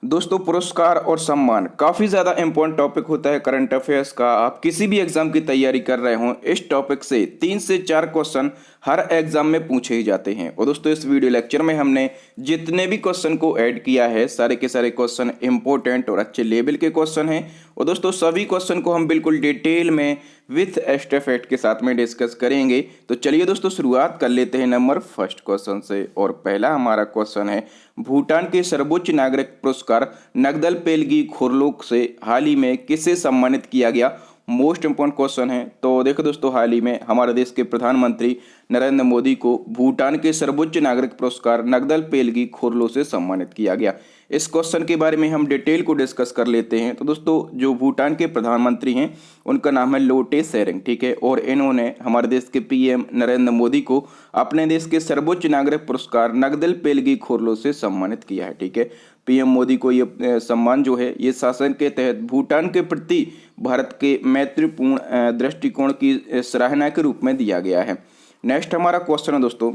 दोस्तों, पुरस्कार और सम्मान काफी ज्यादा इंपॉर्टेंट टॉपिक होता है करंट अफेयर्स का। आप किसी भी एग्जाम की तैयारी कर रहे हो, इस टॉपिक से 3 से 4 क्वेश्चन हर एग्जाम में पूछे ही जाते हैं। और दोस्तों, इस वीडियो लेक्चर में हमने जितने भी क्वेश्चन को ऐड किया है, सारे के सारे क्वेश्चन इंपॉर्टेंट और अच्छे लेवल के क्वेश्चन हैं। और दोस्तों, सभी क्वेश्चन को हम बिल्कुल डिटेल में विथ स्टेप के साथ में डिस्कस करेंगे। तो चलिए दोस्तों, शुरुआत कर लेते हैं नंबर फर्स्ट क्वेश्चन से। और पहला हमारा क्वेश्चन है, भूटान के सर्वोच्च नागरिक पुरस्कार नगदल पेलगी खुरलुक से हाल ही में किसे सम्मानित किया गया? मोस्ट इंपॉर्टेंट क्वेश्चन है। तो देखो दोस्तों, हाल ही में हमारे देश के प्रधानमंत्री नरेंद्र मोदी को भूटान के सर्वोच्च नागरिक पुरस्कार नगदल पेलगी खुरलू से सम्मानित किया गया। इस क्वेश्चन के बारे में हम डिटेल को डिस्कस कर लेते हैं। तो दोस्तों, जो भूटान के प्रधानमंत्री हैं उनका नाम है लोटे शेरिंग, ठीक है। और इन्होंने हमारे देश के पीएम नरेंद्र मोदी को अपने देश के सर्वोच्च नागरिक पुरस्कार नगदल पेलगी खुरलू से सम्मानित किया है, ठीक है। पीएम मोदी को ये सम्मान जो है, ये शासन के तहत भूटान के प्रति भारत के मैत्रीपूर्ण दृष्टिकोण की सराहना के रूप में दिया गया है। नेक्स्ट हमारा क्वेश्चन है दोस्तों,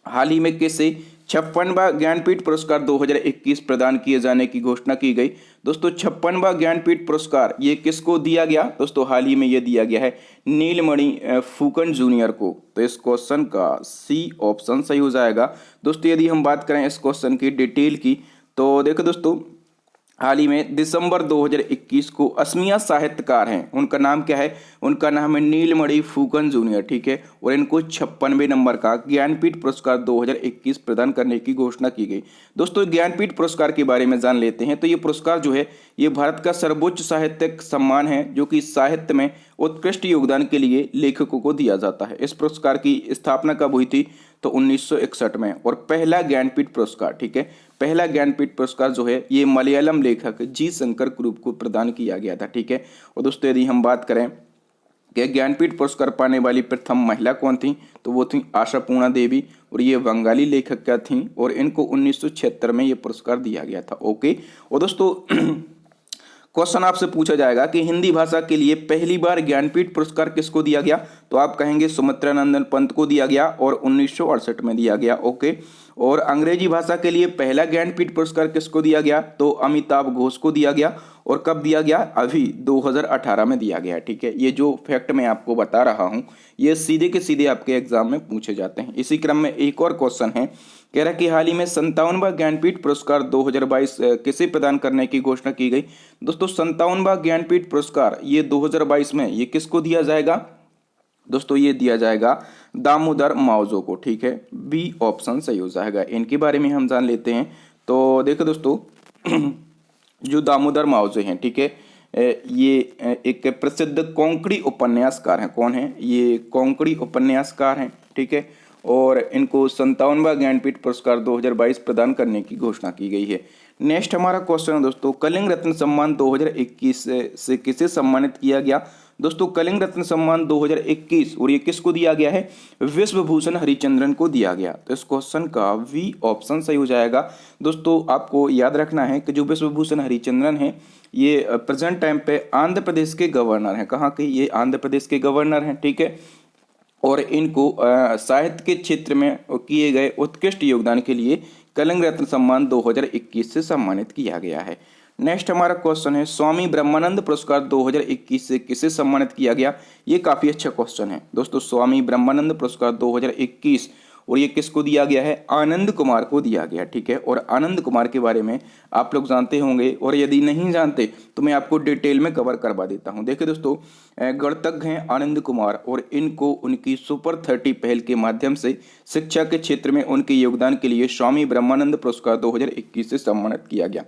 हाल ही में किसे 56वां ज्ञानपीठ पुरस्कार 2021 प्रदान किए जाने की घोषणा की गई? दोस्तों, 56वां ज्ञानपीठ पुरस्कार ये किसको दिया गया? दोस्तों, हाल ही में ये दिया गया है नीलमणि फूकन जूनियर को। तो इस क्वेश्चन का सी ऑप्शन सही हो जाएगा। दोस्तों, यदि हम बात करें इस क्वेश्चन की डिटेल की, तो देखो दोस्तों, हाल ही में दिसंबर 2021 को असमिया साहित्यकार हैं, उनका नाम क्या है? उनका नाम है नीलमणि फूकन जूनियर, ठीक है। और इनको 56वें नंबर का ज्ञानपीठ पुरस्कार 2021 प्रदान करने की घोषणा की गई। दोस्तों, ज्ञानपीठ पुरस्कार के बारे में जान लेते हैं। तो ये पुरस्कार जो है, ये भारत का सर्वोच्च साहित्यिक सम्मान है, जो कि साहित्य में उत्कृष्ट योगदान के लिए लेखकों को दिया जाता है। इस पुरस्कार की स्थापना कब हुई थी? तो 1961 में। और पहला ज्ञानपीठ पुरस्कार, ठीक है, पहला ज्ञानपीठ पुरस्कार जो है, ये मलयालम लेखक जी शंकर ग्रुप को प्रदान किया गया था, ठीक है। और दोस्तों, यदि हम बात करें कि ज्ञानपीठ पुरस्कार पाने वाली प्रथम महिला कौन थी, तो वो थी आशापूर्णा देवी। और ये बंगाली लेखक क्या थी, और इनको 1976 में ये पुरस्कार दिया गया था, ओके। और दोस्तों, क्वेश्चन आपसे पूछा जाएगा कि हिंदी भाषा के लिए पहली बार ज्ञानपीठ पुरस्कार किसको दिया गया? तो आप कहेंगे सुमित्रा नंदन पंत को दिया गया, और 1968 में दिया गया, ओके। और अंग्रेजी भाषा के लिए पहला ज्ञानपीठ पुरस्कार किसको दिया गया? तो अमिताभ घोष को दिया गया। और कब दिया गया? अभी 2018 में दिया गया, ठीक है। ये जो फैक्ट मैं आपको बता रहा हूँ, ये सीधे के सीधे आपके एग्जाम में पूछे जाते हैं। इसी क्रम में एक और क्वेश्चन है, कह रहा कि हाल ही में 57वां ज्ञानपीठ पुरस्कार 2022 किसे प्रदान करने की घोषणा की गई? दोस्तों, 57वां ज्ञानपीठ पुरस्कार ये 2022 में ये किसको दिया जाएगा? दोस्तों, ये दिया जाएगा दामोदर मावजो को, ठीक है। बी ऑप्शन सही हो जाएगा। इनके बारे में हम जान लेते हैं। तो देखो दोस्तों, जो दामोदर मावजो हैं, ठीक है, ये एक प्रसिद्ध कोंकणी उपन्यासकार हैं। कौन है ये? कोंकणी उपन्यासकार हैं, ठीक है। और इनको 57वां ज्ञानपीठ पुरस्कार 2022 प्रदान करने की घोषणा की गई है। नेक्स्ट हमारा क्वेश्चन है दोस्तों, कलिंग रत्न सम्मान 2021 से किसे सम्मानित किया गया? दोस्तों, कलिंग रत्न सम्मान 2021, और ये किसको दिया गया है? विश्व भूषण हरिचंद्रन को दिया गया। तो इस क्वेश्चन का वी ऑप्शन सही हो जाएगा। दोस्तों, आपको याद रखना है कि जो विश्व भूषण हरिचंद्रन है, ये प्रेजेंट टाइम पे आंध्र प्रदेश के गवर्नर हैं। कहाँ के? ये आंध्र प्रदेश के गवर्नर हैं, ठीक है। और इनको साहित्य के क्षेत्र में किए गए उत्कृष्ट योगदान के लिए कलिंग रत्न सम्मान 2021 से सम्मानित किया गया है। नेक्स्ट हमारा क्वेश्चन है, स्वामी ब्रह्मानंद पुरस्कार 2021 से किसे सम्मानित किया गया? ये काफी अच्छा क्वेश्चन है दोस्तों। स्वामी ब्रह्मानंद पुरस्कार 2021, और ये किसको दिया गया है? आनंद कुमार को दिया गया, ठीक है। और आनंद कुमार के बारे में आप लोग जानते होंगे, और यदि नहीं जानते तो मैं आपको डिटेल में कवर करवा देता हूं। देखिए दोस्तों, गणितज्ञ हैं आनंद कुमार, और इनको उनकी सुपर 30 पहल के माध्यम से शिक्षा के क्षेत्र में उनके योगदान के लिए स्वामी ब्रह्मानंद पुरस्कार 2021 से सम्मानित किया गया।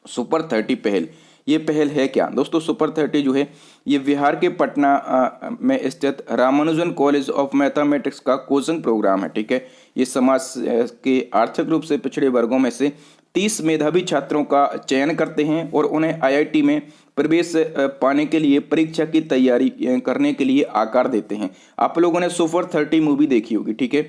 सुपर 30 पहल, ये पहल है क्या? दोस्तों, सुपर 30 जो है, ये बिहार के पटना में स्थित रामानुजन कॉलेज ऑफ मैथमेटिक्स का कोचिंग प्रोग्राम है, ठीक है। ये समाज के आर्थिक रूप से पिछड़े वर्गों में से 30 मेधावी छात्रों का चयन करते हैं, और उन्हें आईआईटी में प्रवेश पाने के लिए परीक्षा की तैयारी करने के लिए आकार देते हैं। आप लोगों ने सुपर 30 मूवी देखी होगी, ठीक है,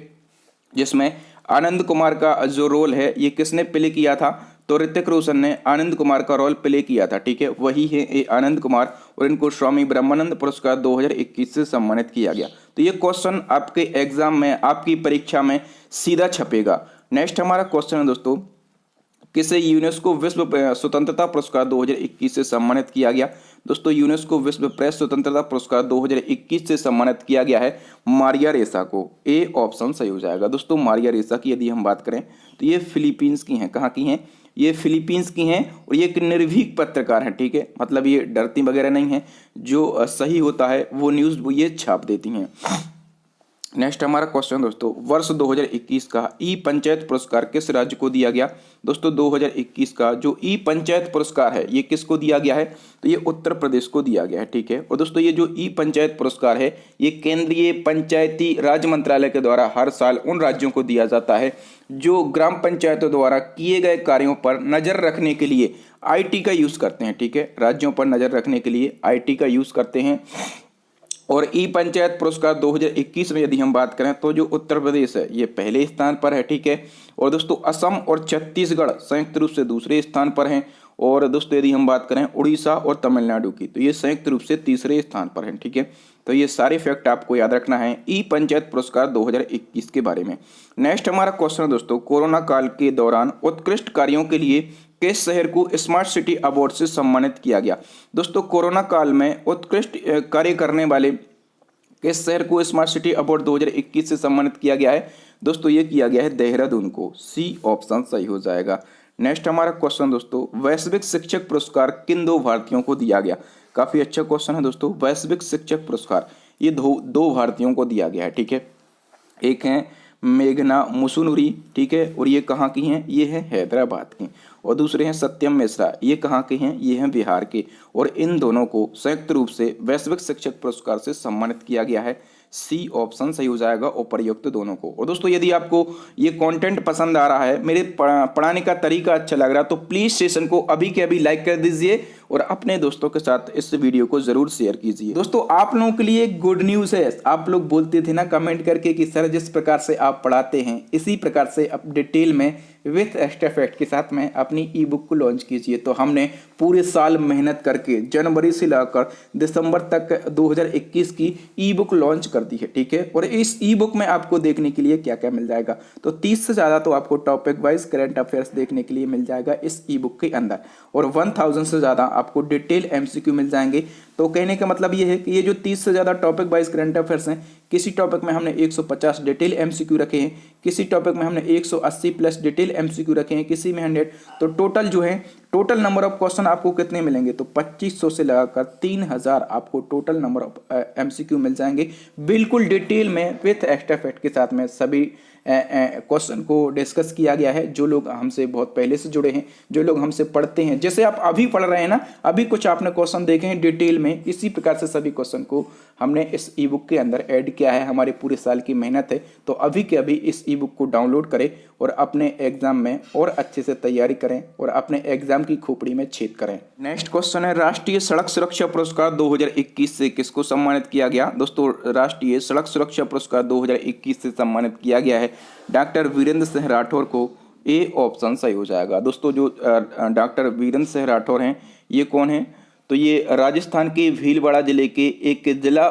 जिसमें आनंद कुमार का जो रोल है, ये किसने प्ले किया था? तो ऋतिक रोशन ने आनंद कुमार का रोल प्ले किया था, ठीक है। वही है ये आनंद कुमार, और इनको स्वामी ब्रह्मानंद पुरस्कार 2021 से सम्मानित किया गया। तो ये क्वेश्चन आपके एग्जाम में, आपकी परीक्षा में सीधा छपेगा। नेक्स्ट हमारा क्वेश्चन है दोस्तों, किसे यूनेस्को विश्व स्वतंत्रता पुरस्कार 2021 से सम्मानित किया गया? दोस्तों यूनेस्को विश्व प्रेस स्वतंत्रता पुरस्कार 2021 से सम्मानित किया गया है मारिया रेसा को। ए ऑप्शन सही हो जाएगा। दोस्तों मारिया रेसा की यदि हम बात करें तो ये फिलीपींस की हैं। कहाँ की हैं? ये फिलीपींस की हैं और ये एक निर्भीक पत्रकार हैं। ठीक है, मतलब ये डरती वगैरह नहीं है, जो सही होता है वो न्यूज़ वो ये छाप देती हैं। नेक्स्ट हमारा क्वेश्चन दोस्तों, वर्ष 2021 का ई पंचायत पुरस्कार किस राज्य को दिया गया? दोस्तों 2021 का जो ई पंचायत पुरस्कार है ये किसको दिया गया है? तो ये उत्तर प्रदेश को दिया गया है। ठीक है, और दोस्तों ये जो ई पंचायत पुरस्कार है ये केंद्रीय पंचायती राज मंत्रालय के द्वारा हर साल उन राज्यों को दिया जाता है जो ग्राम पंचायतों द्वारा किए गए कार्यों पर नजर रखने के लिए IT का यूज करते हैं। ठीक है, राज्यों पर नजर रखने के लिए IT का यूज करते हैं। और ई पंचायत पुरस्कार 2021 में यदि हम बात करें तो जो उत्तर प्रदेश है ये पहले स्थान पर है। ठीक है, और दोस्तों असम और छत्तीसगढ़ संयुक्त रूप से दूसरे स्थान पर हैं। और दोस्तों यदि हम बात करें उड़ीसा और तमिलनाडु की तो ये संयुक्त रूप से तीसरे स्थान पर हैं। ठीक है, तो ये सारे फैक्ट आपको याद रखना है ई पंचायत पुरस्कार 2021 के बारे में। नेक्स्ट हमारा क्वेश्चन दोस्तों, कोरोना काल के दौरान उत्कृष्ट कार्यों के लिए किस शहर को स्मार्ट सिटी अवार्ड से सम्मानित किया गया? दोस्तों कोरोना काल में उत्कृष्ट कार्य करने वाले किस शहर को स्मार्ट सिटी अवार्ड 2021 से सम्मानित किया गया है? दोस्तों ये किया गया है देहरादून को। सी ऑप्शन सही हो जाएगा। नेक्स्ट हमारा क्वेश्चन दोस्तों, वैश्विक शिक्षक पुरस्कार किन दो भारतीयों को दिया गया? काफी अच्छा क्वेश्चन है दोस्तों। वैश्विक शिक्षक पुरस्कार ये दो भारतीयों को दिया गया है। ठीक है, एक है मेघना मुसुनुरी। ठीक है, और ये कहाँ की हैं? ये हैं हैदराबाद की। और दूसरे हैं सत्यम मिश्रा, ये कहाँ के हैं? ये हैं बिहार के। और इन दोनों को संयुक्त रूप से वैश्विक शिक्षक पुरस्कार से सम्मानित किया गया है। सी ऑप्शन सही हो जाएगा, उपर्युक्त दोनों को। और दोस्तों यदि आपको ये कंटेंट पसंद आ रहा है, मेरे पढ़ाने का तरीका अच्छा लग रहा है, तो प्लीज सेशन को अभी के अभी लाइक कर दीजिए और अपने दोस्तों के साथ इस वीडियो को जरूर शेयर कीजिए। दोस्तों आप लोगों के लिए गुड न्यूज़ है। आप लोग बोलते थे ना कमेंट करके कि सर जिस प्रकार से आप पढ़ाते हैं इसी प्रकार से आप डिटेल में विथ एक्स्ट्रा फैक्ट के साथ में अपनी ई बुक को लॉन्च कीजिए। तो हमने पूरे साल मेहनत करके जनवरी से लाकर दिसंबर तक 2021 की ई बुक लॉन्च कर दी है। ठीक है, और इस ई बुक में आपको देखने के लिए क्या क्या मिल जाएगा? तो 30 से ज़्यादा तो आपको टॉपिक वाइज करंट अफेयर्स देखने के लिए मिल जाएगा इस ई बुक के अंदर, और 1000 से ज़्यादा आपको डिटेल MCQ मिल जाएंगे। तो कहने का मतलब ये है कि ये जो 30 से ज़्यादा टॉपिक वाइज करंट अफेयर्स हैं, किसी टॉपिक में हमने 150 डिटेल MCQ रखे हैं, किसी टॉपिक में हमने 180 प्लस डिटेल MCQ रखे हैं, किसी में 100। तो टोटल जो है टोटल नंबर ऑफ क्वेश्चन आपको कितने मिलेंगे? तो 2500 से लगाकर 3000 आपको टोटल नंबर ऑफ MCQ मिल जाएंगे, बिल्कुल डिटेल में विथ एक्स्ट्रा फैक्ट के साथ में सभी क्वेश्चन को डिस्कस किया गया है। जो लोग हमसे बहुत पहले से जुड़े हैं, जो लोग हमसे पढ़ते हैं, जैसे आप अभी पढ़ रहे हैं ना, अभी कुछ आपने क्वेश्चन देखे हैं डिटेल में, इसी प्रकार से सभी क्वेश्चन को हमने इस ई बुक के अंदर ऐड किया है। हमारी पूरे साल की मेहनत है। तो अभी के अभी इस ई बुक को डाउनलोड करें और अपने एग्जाम में और अच्छे से तैयारी करें और अपने एग्जाम की खोपड़ी में छेद करें। नेक्स्ट क्वेश्चन है, राष्ट्रीय सड़क सुरक्षा पुरस्कार 2021 से किसको सम्मानित किया गया? दोस्तों राष्ट्रीय सड़क सुरक्षा पुरस्कार 2021 से सम्मानित किया गया है डॉक्टर वीरेंद्र सिंह राठौर को। ए ऑप्शन सही हो जाएगा। दोस्तों जो डॉक्टर वीरेंद्र सिंह राठौर हैं ये कौन है? तो ये राजस्थान के भीलवाड़ा जिले के एक जिला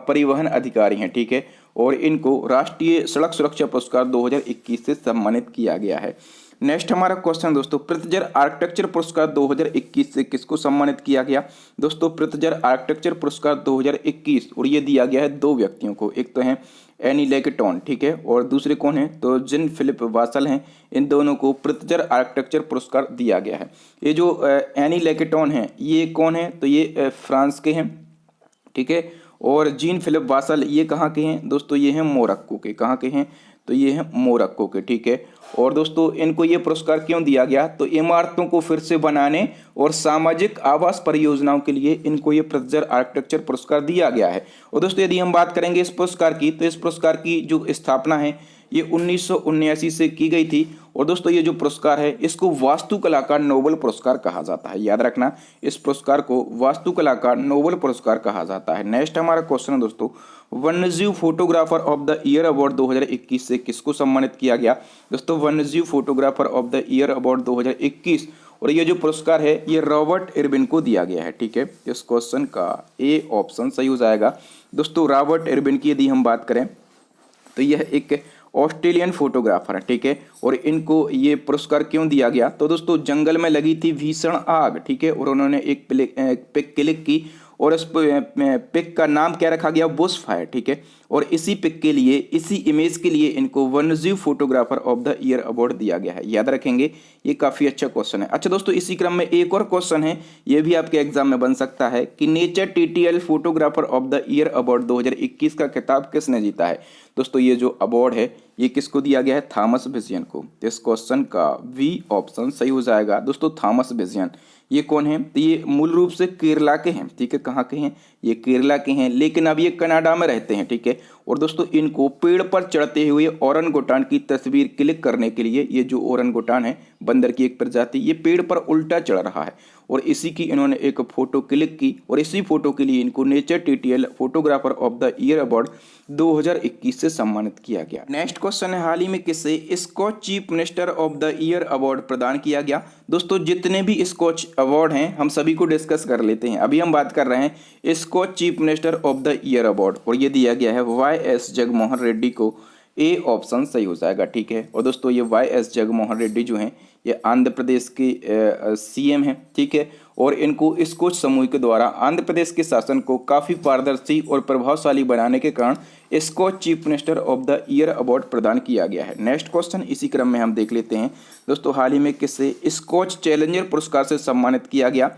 परिवहन अधिकारी हैं। ठीक है, और इनको राष्ट्रीय सड़क सुरक्षा पुरस्कार 2021 से सम्मानित किया गया है। नेक्स्ट हमारा क्वेश्चन दोस्तों, पृथ्जर आर्किटेक्चर पुरस्कार 2021 से किसको सम्मानित किया गया? दोस्तों पृथ्जर आर्किटेक्चर पुरस्कार 2021 और ये दिया गया है दो व्यक्तियों को। एक तो है एनी लेकेटॉन, ठीक है, और दूसरे कौन है? तो जिन फिलिप वासल हैं। इन दोनों को पृथ्जर आर्किटेक्चर पुरस्कार दिया गया है। ये जो एनी लेकेटॉन है ये कौन है? तो ये फ्रांस के हैं। ठीक है, और जीन फिलिप वासल ये कहाँ के हैं? दोस्तों ये हैं मोरक्को के। कहाँ के हैं? तो ये हैं मोरक्को के। ठीक है, और दोस्तों इनको ये पुरस्कार क्यों दिया गया? तो इमारतों को फिर से बनाने और सामाजिक आवास परियोजनाओं के लिए इनको ये पृथ्जर आर्किटेक्चर पुरस्कार दिया गया है। और दोस्तों यदि हम बात करेंगे इस पुरस्कार की, तो इस पुरस्कार की जो स्थापना है ये 1979 से की गई थी। और दोस्तों ये जो पुरस्कार है इसको वास्तुकला का नोबेल पुरस्कार कहा जाता है। याद रखना, इस पुरस्कार को वास्तुकला का नोबेल पुरस्कार कहा जाता है। नेक्स्ट हमारा क्वेश्चन है दोस्तों, वन्यजीव photographer of the year award 2021 से किसको सम्मानित किया गया? दोस्तों वन्यजीव photographer of the year award 2021 और ये जो पुरस्कार है ये रॉबर्ट इरविन को दिया गया है। ठीक है, इस क्वेश्चन का ए ऑप्शन सही हो जाएगा। दोस्तों रॉबर्ट इरविन की यदि हम बात करें तो यह एक ऑस्ट्रेलियन फोटोग्राफर है, ठीक है। और इनको ये पुरस्कार क्यों दिया गया, तो दोस्तों जंगल में लगी थी भीषण आग, ठीक है, और उन्होंने एक पिक क्लिक की और उस पिक का नाम क्या रखा गया, बुश फायर, ठीक है। और इसी पिक के लिए, इसी इमेज के लिए इनको वन्यजीव photographer of the year award दिया गया है। याद रखेंगे, ये काफी अच्छा क्वेश्चन है। अच्छा दोस्तों, इसी क्रम में एक और क्वेश्चन है, ये भी आपके एग्जाम में बन सकता है कि nature TTL photographer of the year award 2021 का खिताब किसने जीता है। दोस्तों ये जो अवार्ड है ये किसको दिया गया है, थॉमस विजयन को। इस क्वेश्चन का वी ऑप्शन सही हो जाएगा। दोस्तों थॉमस विजयन ये कौन है, तो ये मूल रूप से केरला के हैं, ठीक है। कहाँ के हैं, ये केरला के हैं, लेकिन अब ये कनाडा में रहते हैं, ठीक है। और दोस्तों इनको पेड़ पर चढ़ते हुए ओरंगुटान की तस्वीर क्लिक करने के लिए, ये जो ओरंगुटान है बंदर की एक प्रजाति, ये पेड़ पर उल्टा चढ़ रहा है और इसी की इन्होंने एक फोटो क्लिक की और इसी फोटो के लिए इनको nature TTL photographer of the year award 2021 से सम्मानित किया गया। नेक्स्ट क्वेश्चन है, हाल ही में किसे Skoch chief minister of the year award प्रदान किया गया। दोस्तों जितने भी स्कॉच अवार्ड हैं हम सभी को डिस्कस कर लेते हैं। अभी हम बात कर रहे हैं Skoch chief minister of the year award और ये दिया गया है वाई.एस. जगनमोहन रेड्डी को। ए ऑप्शन सही हो जाएगा, ठीक है। और दोस्तों ये वाई.एस. जगनमोहन रेड्डी जो हैं ये आंध्र प्रदेश के सीएम हैं, ठीक है। और इनको स्कॉच समूह के द्वारा आंध्र प्रदेश के शासन को काफ़ी पारदर्शी और प्रभावशाली बनाने के कारण Skoch chief minister of the year award प्रदान किया गया है। नेक्स्ट क्वेश्चन इसी क्रम में हम देख लेते हैं। दोस्तों हाल ही में किसे स्कॉच चैलेंजर पुरस्कार से सम्मानित किया गया।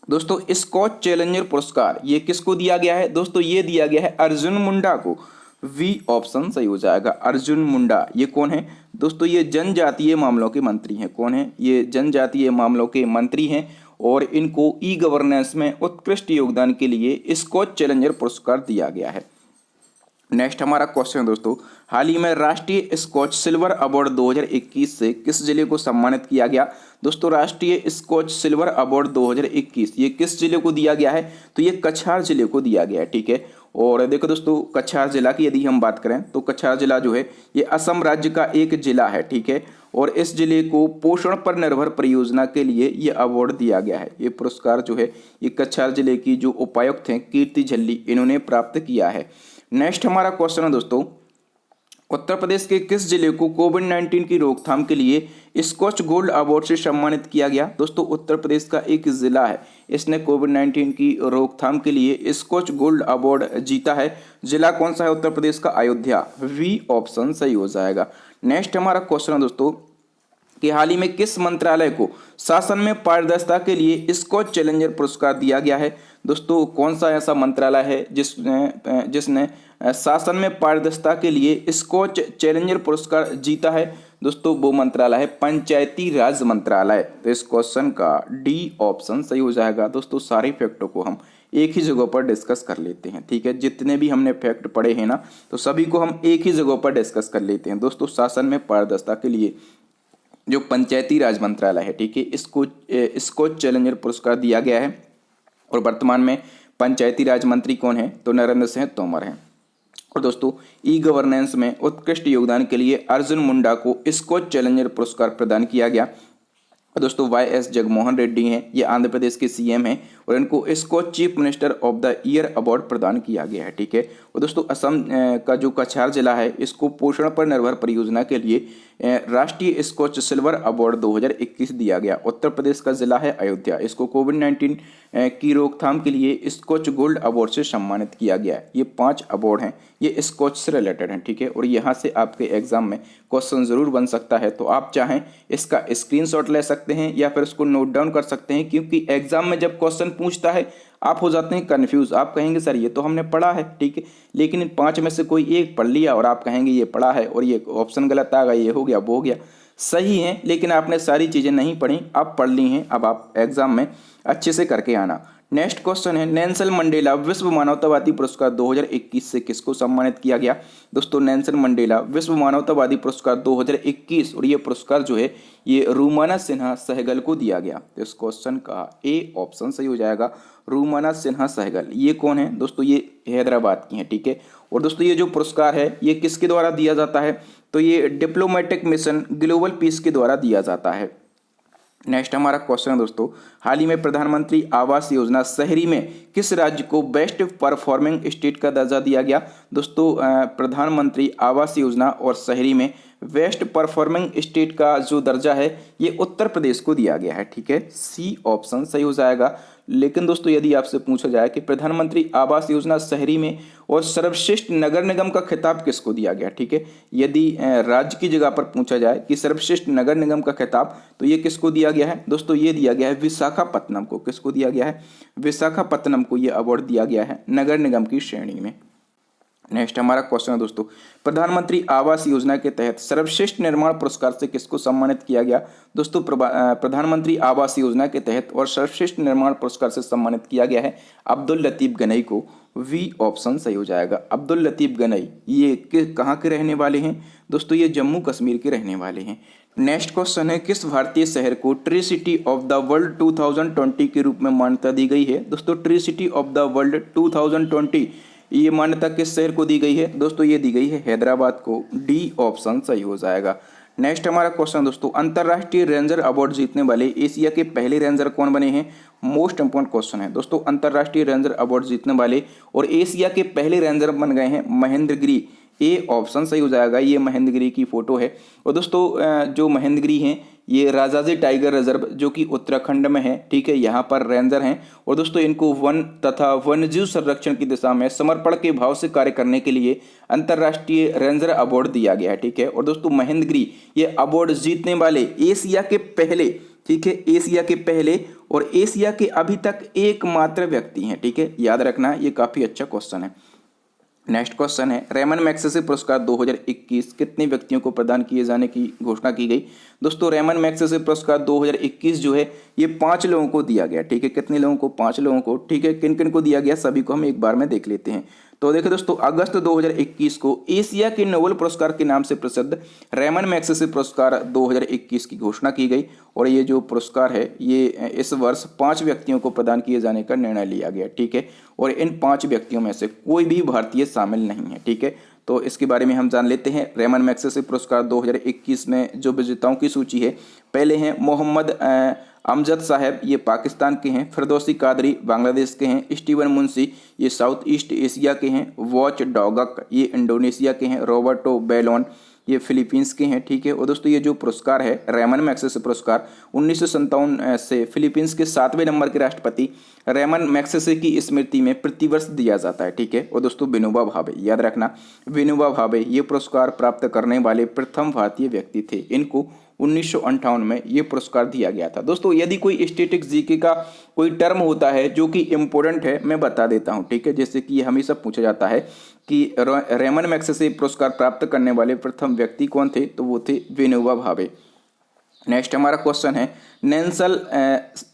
दोस्तों स्कॉच चैलेंजर पुरस्कार ये किसको दिया गया है, दोस्तों ये दिया गया है अर्जुन मुंडा को। वी ऑप्शन सही हो जाएगा, अर्जुन मुंडा। ये कौन है, दोस्तों ये जनजातीय मामलों के मंत्री हैं। कौन है, ये जनजातीय मामलों के मंत्री हैं और इनको ई गवर्नेंस में उत्कृष्ट योगदान के लिए स्कॉच चैलेंजर पुरस्कार दिया गया है। नेक्स्ट हमारा क्वेश्चन है दोस्तों, हाल ही में राष्ट्रीय स्कॉच सिल्वर अवार्ड 2021 से किस जिले को सम्मानित किया गया। दोस्तों राष्ट्रीय स्कॉच सिल्वर अवार्ड 2021 ये किस जिले को दिया गया है, तो ये कछार जिले को दिया गया है, ठीक है। और देखो दोस्तों कछार जिला की यदि हम बात करें तो कछार जिला जो है ये असम राज्य का एक जिला है, ठीक है। और इस जिले को पोषण पर निर्भर परियोजना के लिए ये अवार्ड दिया गया है। ये पुरस्कार जो है ये कछार जिले की जो उपायुक्त हैं कीर्ति झल्ली इन्होंने प्राप्त किया है। नेक्स्ट हमारा क्वेश्चन है दोस्तों, उत्तर प्रदेश के किस जिले को कोविड-19 की रोकथाम के लिए स्कॉच गोल्ड अवार्ड से सम्मानित किया गया। दोस्तों उत्तर प्रदेश का एक जिला है, इसने कोविड-19 की रोकथाम के लिए स्कॉच गोल्ड अवार्ड जीता है। जिला कौन सा है उत्तर प्रदेश का, अयोध्या। वी ऑप्शन सही हो जाएगा। नेक्स्ट हमारा क्वेश्चन है दोस्तों कि हाल ही में किस मंत्रालय को शासन में पारदर्शिता के लिए स्कॉच चैलेंजर पुरस्कार दिया गया है। दोस्तों कौन सा ऐसा मंत्रालय है जिसने शासन में पारदर्शिता के लिए स्कॉच चैलेंजर पुरस्कार जीता है। दोस्तों वो मंत्रालय है पंचायती राज मंत्रालय। तो इस क्वेश्चन का डी ऑप्शन सही हो जाएगा। दोस्तों सारे फैक्टों को हम एक ही जगह पर डिस्कस कर लेते हैं, ठीक है। जितने भी हमने फैक्ट पढ़े हैं ना तो सभी को हम एक ही जगह पर डिस्कस कर लेते हैं। दोस्तों शासन में पारदर्शिता के लिए जो पंचायती राज मंत्रालय है, ठीक है, इसको स्कॉच चैलेंजर पुरस्कार दिया गया है। और वर्तमान में पंचायती राज मंत्री कौन है, तो नरेंद्र सिंह तोमर हैं। और दोस्तों ई गवर्नेंस में उत्कृष्ट योगदान के लिए अर्जुन मुंडा को स्कॉच चैलेंजर पुरस्कार प्रदान किया गया। और दोस्तों वाई.एस. जगनमोहन रेड्डी हैं, ये आंध्र प्रदेश के सीएम हैं और इनको Skoch chief minister of the year award प्रदान किया गया है, ठीक है। और दोस्तों असम का जो कछार जिला है इसको पोषण पर निर्भर परियोजना के लिए राष्ट्रीय स्कॉच सिल्वर अवार्ड 2021 दिया गया। उत्तर प्रदेश का जिला है अयोध्या, इसको कोविड-19 की रोकथाम के लिए स्कॉच गोल्ड अवार्ड से सम्मानित किया गया है। ये 5 अवार्ड हैं, ये स्कॉच से रिलेटेड हैं, ठीक है। और यहाँ से आपके एग्जाम में क्वेश्चन जरूर बन सकता है, तो आप चाहें इसका स्क्रीनशॉट ले सकते हैं या फिर इसको नोट डाउन कर सकते हैं, क्योंकि एग्जाम में जब क्वेश्चन पूछता है आप हो जाते हैं कंफ्यूज। आप कहेंगे सर ये तो हमने पढ़ा है, ठीक है, लेकिन इन 5 में से कोई एक पढ़ लिया और आप कहेंगे ये पढ़ा है और ये ऑप्शन गलत आ गया, ये हो गया वो हो गया। सही है, लेकिन आपने सारी चीज़ें नहीं पढ़ी, आप पढ़ ली हैं, अब आप एग्जाम में अच्छे से करके आना। नेक्स्ट क्वेश्चन है, नेल्सन मंडेला विश्व मानवतावादी पुरस्कार 2021 से किसको सम्मानित किया गया। दोस्तों नेल्सन मंडेला विश्व मानवतावादी पुरस्कार 2021 और ये पुरस्कार जो है ये रूमाना सिन्हा सहगल को दिया गया। तो इस क्वेश्चन का ए ऑप्शन सही हो जाएगा, रूमाना सिन्हा सहगल। ये कौन है दोस्तों, ये हैदराबाद की हैं, ठीक है। और दोस्तों ये जो पुरस्कार है ये किसके द्वारा दिया जाता है, तो ये डिप्लोमेटिक मिशन ग्लोबल पीस के द्वारा दिया जाता है। नेक्स्ट हमारा क्वेश्चन है दोस्तों, हाल ही में प्रधानमंत्री आवास योजना शहरी में किस राज्य को बेस्ट परफॉर्मिंग स्टेट का दर्जा दिया गया। दोस्तों प्रधानमंत्री आवास योजना और शहरी में बेस्ट परफॉर्मिंग स्टेट का जो दर्जा है ये उत्तर प्रदेश को दिया गया है। ठीक है, सी ऑप्शन सही हो जाएगा। लेकिन दोस्तों यदि आपसे पूछा जाए कि प्रधानमंत्री आवास योजना शहरी में और सर्वश्रेष्ठ नगर निगम का खिताब किसको दिया गया, ठीक है, यदि राज्य की जगह पर पूछा जाए कि सर्वश्रेष्ठ नगर निगम का खिताब, तो ये किसको दिया गया है दोस्तों, ये दिया गया है विशाखापत्तनम को। किसको दिया गया है, विशाखापत्तनम को ये अवार्ड दिया गया है नगर निगम की श्रेणी में। नेक्स्ट हमारा क्वेश्चन है दोस्तों, प्रधानमंत्री आवास योजना के तहत सर्वश्रेष्ठ निर्माण पुरस्कार से किसको सम्मानित किया गया। दोस्तों प्रधानमंत्री आवास योजना के तहत और सर्वश्रेष्ठ निर्माण पुरस्कार से सम्मानित किया गया है अब्दुल लतीफ गनई को। वी ऑप्शन सही हो जाएगा। अब्दुल लतीफ गनई ये कहाँ के रहने वाले हैं दोस्तों, ये जम्मू कश्मीर के रहने वाले हैं। नेक्स्ट क्वेश्चन है, किस भारतीय शहर को tree city of the world 2020 के रूप में मान्यता दी गई है। दोस्तों tree city of the world 2020 ये मान्यता किस शहर को दी गई है दोस्तों, ये दी गई है हैदराबाद को। डी ऑप्शन सही हो जाएगा। नेक्स्ट हमारा क्वेश्चन दोस्तों, अंतर्राष्ट्रीय रेंजर अवार्ड जीतने वाले एशिया के पहले रेंजर कौन बने हैं। मोस्ट इंपोर्टेंट क्वेश्चन है दोस्तों, अंतर्राष्ट्रीय रेंजर अवार्ड जीतने वाले और एशिया के पहले रेंजर बन गए हैं महेंद्रगिरी। ए ऑप्शन सही हो जाएगा। ये महेंद्रगिरी की फोटो है। और दोस्तों जो महेंद्रगिरी हैं ये राजाजी टाइगर रिजर्व जो कि उत्तराखंड में है, ठीक है, यहाँ पर रेंजर हैं। और दोस्तों इनको वन तथा वन्यजीव संरक्षण की दिशा में समर्पण के भाव से कार्य करने के लिए अंतर्राष्ट्रीय रेंजर अवार्ड दिया गया है। ठीक है, और दोस्तों महेंद्रगिरी ये अवार्ड जीतने वाले एशिया के पहले, ठीक है, एशिया के पहले और एशिया के अभी तक एकमात्र व्यक्ति हैं। ठीक है, याद रखना, ये काफी अच्छा क्वेश्चन है। नेक्स्ट क्वेश्चन है, रेमन मैग्सेसे पुरस्कार 2021 कितने व्यक्तियों को प्रदान किए जाने की घोषणा की गई। दोस्तों रेमन मैग्सेसे पुरस्कार 2021 जो है ये 5 लोगों को दिया गया। ठीक है, कितने लोगों को, 5 लोगों को। ठीक है, किन किन को दिया गया सभी को हम एक बार में देख लेते हैं। तो देखिए दोस्तों, अगस्त 2021 को एशिया के नोबेल पुरस्कार के नाम से प्रसिद्ध रेमन मैग्सेसे पुरस्कार 2021 की घोषणा की गई। और ये जो पुरस्कार है ये इस वर्ष 5 व्यक्तियों को प्रदान किए जाने का निर्णय लिया गया। ठीक है, और इन 5 व्यक्तियों में से कोई भी भारतीय शामिल नहीं है। ठीक है, तो इसके बारे में हम जान लेते हैं। रेमन मैग्सेसे पुरस्कार 2021 में जो विजेताओं की सूची है, पहले हैं मोहम्मद अमजद साहब, ये पाकिस्तान के हैं। फिरदौसी कादरी बांग्लादेश के हैं। स्टीवन मुंशी ये साउथ ईस्ट एशिया के हैं। वॉच डॉगक ये इंडोनेशिया के हैं। रॉबर्टो बेलोन ये फिलीपींस के हैं। ठीक है, और दोस्तों ये जो पुरस्कार है रेमन मैग्सेसे पुरस्कार 1957 से फिलीपींस के 7वें नंबर के राष्ट्रपति रेमन मैग्सेसे की स्मृति में प्रतिवर्ष दिया जाता है। ठीक है, और दोस्तों विनोबा भावे, याद रखना विनोबा भावे ये पुरस्कार प्राप्त करने वाले प्रथम भारतीय व्यक्ति थे। इनको 1958 में ये पुरस्कार दिया गया था। दोस्तों यदि कोई स्टैटिक जीके का कोई टर्म होता है जो कि इम्पोर्टेंट है, मैं बता देता हूं। ठीक है, जैसे कि ये हमेशा पूछा जाता है कि रेमन मैग्सेसे पुरस्कार प्राप्त करने वाले प्रथम व्यक्ति कौन थे, तो वो थे विनोबा भावे। नेक्स्ट हमारा क्वेश्चन है, नेल्सन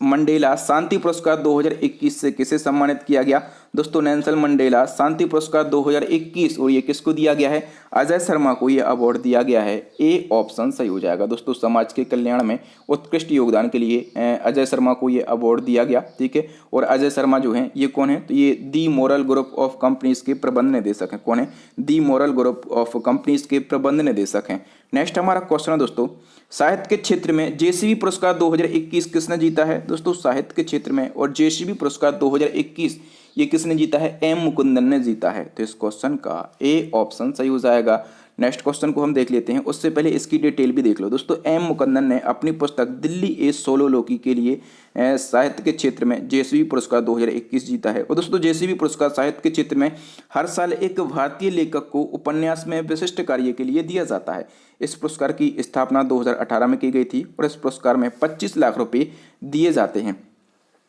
मंडेला शांति पुरस्कार 2021 से किसे सम्मानित किया गया। दोस्तों नेल्सन मंडेला शांति पुरस्कार 2021 और ये किसको दिया गया है, अजय शर्मा को ये अवार्ड दिया गया है। ए ऑप्शन सही हो जाएगा। दोस्तों समाज के कल्याण में उत्कृष्ट योगदान के लिए अजय शर्मा को ये अवार्ड दिया गया। ठीक है, और अजय शर्मा जो हैं ये कौन है, तो ये दी मोरल ग्रुप ऑफ कंपनीज के प्रबंध निदेशक हैं। कौन है, दी मोरल ग्रुप ऑफ कंपनीज के प्रबंध निदेशक हैं। नेक्स्ट हमारा क्वेश्चन है दोस्तों, साहित्य के क्षेत्र में जेसीबी पुरस्कार 2021 किसने जीता है। दोस्तों साहित्य के क्षेत्र में और जेसीबी पुरस्कार 2021 ये किसने जीता है, एम मुकुंदन ने जीता है। तो इस क्वेश्चन का ए ऑप्शन सही हो जाएगा। नेक्स्ट क्वेश्चन को हम देख लेते हैं, उससे पहले इसकी डिटेल भी देख लो। दोस्तों एम मुकुंदन ने अपनी पुस्तक दिल्ली ए सोलो लोकी के लिए साहित्य के क्षेत्र में जेसीबी पुरस्कार 2021 जीता है। और दोस्तों जेसीबी पुरस्कार साहित्य के क्षेत्र में हर साल एक भारतीय लेखक को उपन्यास में विशिष्ट कार्य के लिए दिया जाता है। इस पुरस्कार की स्थापना 2018 में की गई थी और इस पुरस्कार में 25 लाख रुपए दिए जाते हैं।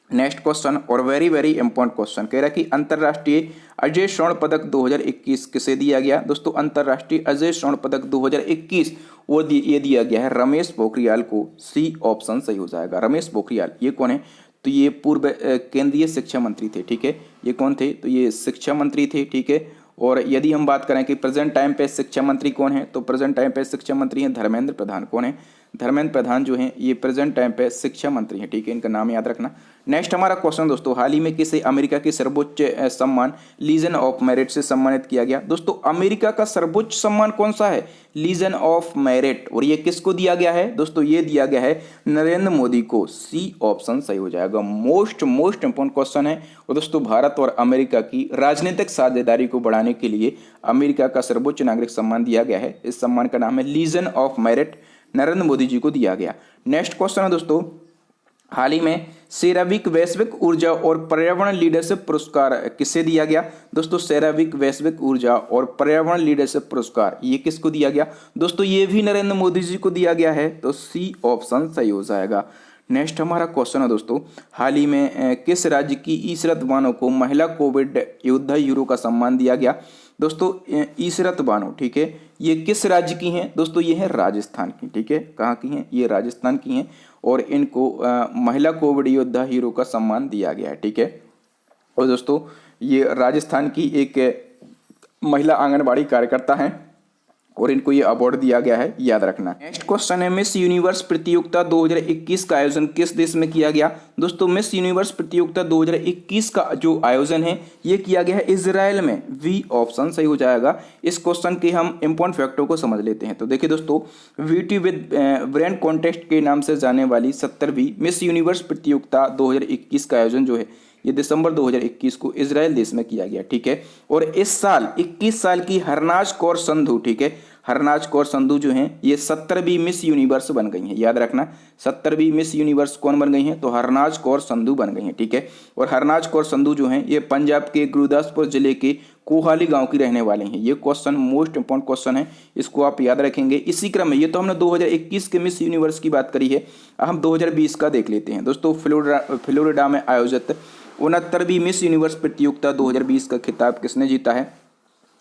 नेक्स्ट क्वेश्चन और वेरी वेरी इंपॉर्टेंट क्वेश्चन कह रहा है कि अंतर्राष्ट्रीय अजय स्वर्ण पदक 2021 किसे दिया गया। दोस्तों अंतर्राष्ट्रीय अजय स्वर्ण पदक 2021 और ये दिया गया है रमेश पोखरियाल को। सी ऑप्शन सही हो जाएगा। रमेश पोखरियाल ये कौन है, तो ये पूर्व केंद्रीय शिक्षा मंत्री थे। ठीक है, ये कौन थे, तो ये शिक्षा मंत्री थे। ठीक है, और यदि हम बात करें कि प्रेजेंट टाइम पे शिक्षा मंत्री कौन है, तो प्रेजेंट टाइम पे शिक्षा मंत्री हैं धर्मेंद्र प्रधान। कौन है, धर्मेंद्र प्रधान जो हैं ये प्रेजेंट टाइम पे शिक्षा मंत्री हैं, ठीक है, इनका नाम याद रखना। नेक्स्ट हमारा क्वेश्चन दोस्तों, हाल ही में किसे अमेरिका के सर्वोच्च सम्मान लीजन ऑफ मेरिट से सम्मानित किया गया? दोस्तों अमेरिका का सर्वोच्च सम्मान कौन सा है? Legion of merit. और ये किसको दिया गया है? दोस्तों ये दिया गया है नरेंद्र मोदी को। सी ऑप्शन सही हो जाएगा। मोस्ट इंपॉर्टेंट क्वेश्चन है। और दोस्तों भारत और अमेरिका की राजनीतिक साझेदारी को बढ़ाने के लिए अमेरिका का सर्वोच्च नागरिक सम्मान दिया गया है। इस सम्मान का नाम है legion of Merit, Narendra Modi ji को दिया गया। नेक्स्ट क्वेश्चन है दोस्तों, हाल ही में सेरावीक वैश्विक ऊर्जा और पर्यावरण लीडरशिप पुरस्कार किसे दिया गया? दोस्तों सेरावीक वैश्विक ऊर्जा और पर्यावरण लीडरशिप पुरस्कार ये किसको दिया गया? दोस्तों ये भी नरेंद्र मोदी जी को दिया गया है, तो सी ऑप्शन सही हो जाएगा। नेक्स्ट हमारा क्वेश्चन है दोस्तों, हाल ही में किस राज्य की ईशरत बानो को महिला कोविड योद्धा हीरो का सम्मान दिया गया? दोस्तों ईशरत बानो, ठीक है, ये किस राज्य की हैं? दोस्तों ये है राजस्थान की, ठीक है, कहाँ की हैं? ये राजस्थान की हैं और इनको महिला कोविड योद्धा हीरो का सम्मान दिया गया है, ठीक है। और दोस्तों ये राजस्थान की एक महिला आंगनबाड़ी कार्यकर्ता हैं और इनको ये अवार्ड दिया गया है, याद रखना। नेक्स्ट क्वेश्चन है, मिस यूनिवर्स प्रतियोगिता 2021 का आयोजन किस देश में किया गया? दोस्तों मिस यूनिवर्स प्रतियोगिता 2021 का जो आयोजन है ये किया गया है इजराइल में। वी ऑप्शन सही हो जाएगा। इस क्वेश्चन के हम इंपॉर्टेंट फैक्टों को समझ लेते हैं। तो देखिए दोस्तों, वीटी विद ब्रेन कॉन्टेस्ट के नाम से जाने वाली 70वीं मिस यूनिवर्स प्रतियोगिता 2021 का आयोजन जो है ये दिसंबर 2021 को इजराइल देश में किया गया, ठीक है। और इस साल 21 साल की हरनाज कौर संधू, ठीक है, हरनाज कौर संधू जो हैं ये 70वीं मिस यूनिवर्स बन गई हैं, याद रखना। 70वीं मिस यूनिवर्स कौन बन गई हैं? तो हरनाज कौर संधू बन गई हैं, ठीक है। और हरनाज कौर संधू जो हैं ये पंजाब के गुरदासपुर जिले के कोहाली गांव की रहने वाले हैं। ये क्वेश्चन मोस्ट इंपॉर्टेंट क्वेश्चन है, इसको आप याद रखेंगे। इसी क्रम में ये तो हमने 2021 के मिस यूनिवर्स की बात करी है, हम 2020 का देख लेते हैं। दोस्तों फ्लोरिडा में आयोजित 69वीं मिस यूनिवर्स प्रतियोगिता 2020 का खिताब किसने जीता है?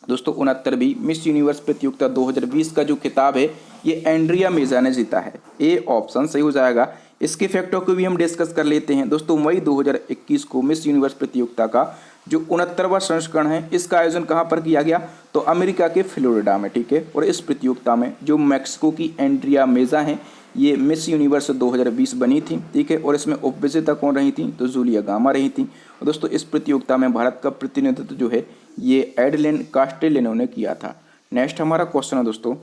दोस्तों 69वीं मिस यूनिवर्स प्रतियोगिता 2020 का जो खिताब है ये एंड्रिया मेजा ने जीता है। ए ऑप्शन सही हो जाएगा। इसके फैक्टों को भी हम डिस्कस कर लेते हैं। दोस्तों मई 2021 को मिस यूनिवर्स प्रतियोगिता का जो 69वां संस्करण है इसका आयोजन कहाँ पर किया गया? तो अमेरिका के फ्लोरिडा में, ठीक है। और इस प्रतियोगिता में जो मैक्सिको की एंड्रिया मेजा हैं ये मिस यूनिवर्स 2020 बनी थी, ठीक है। और इसमें उपविजेता कौन रही थी? तो जूलिया गामा रही थी। और दोस्तों इस प्रतियोगिता में भारत का प्रतिनिधित्व जो है ये एडलिन कास्टेलिनो ने किया था। नेक्स्ट हमारा क्वेश्चन है दोस्तों,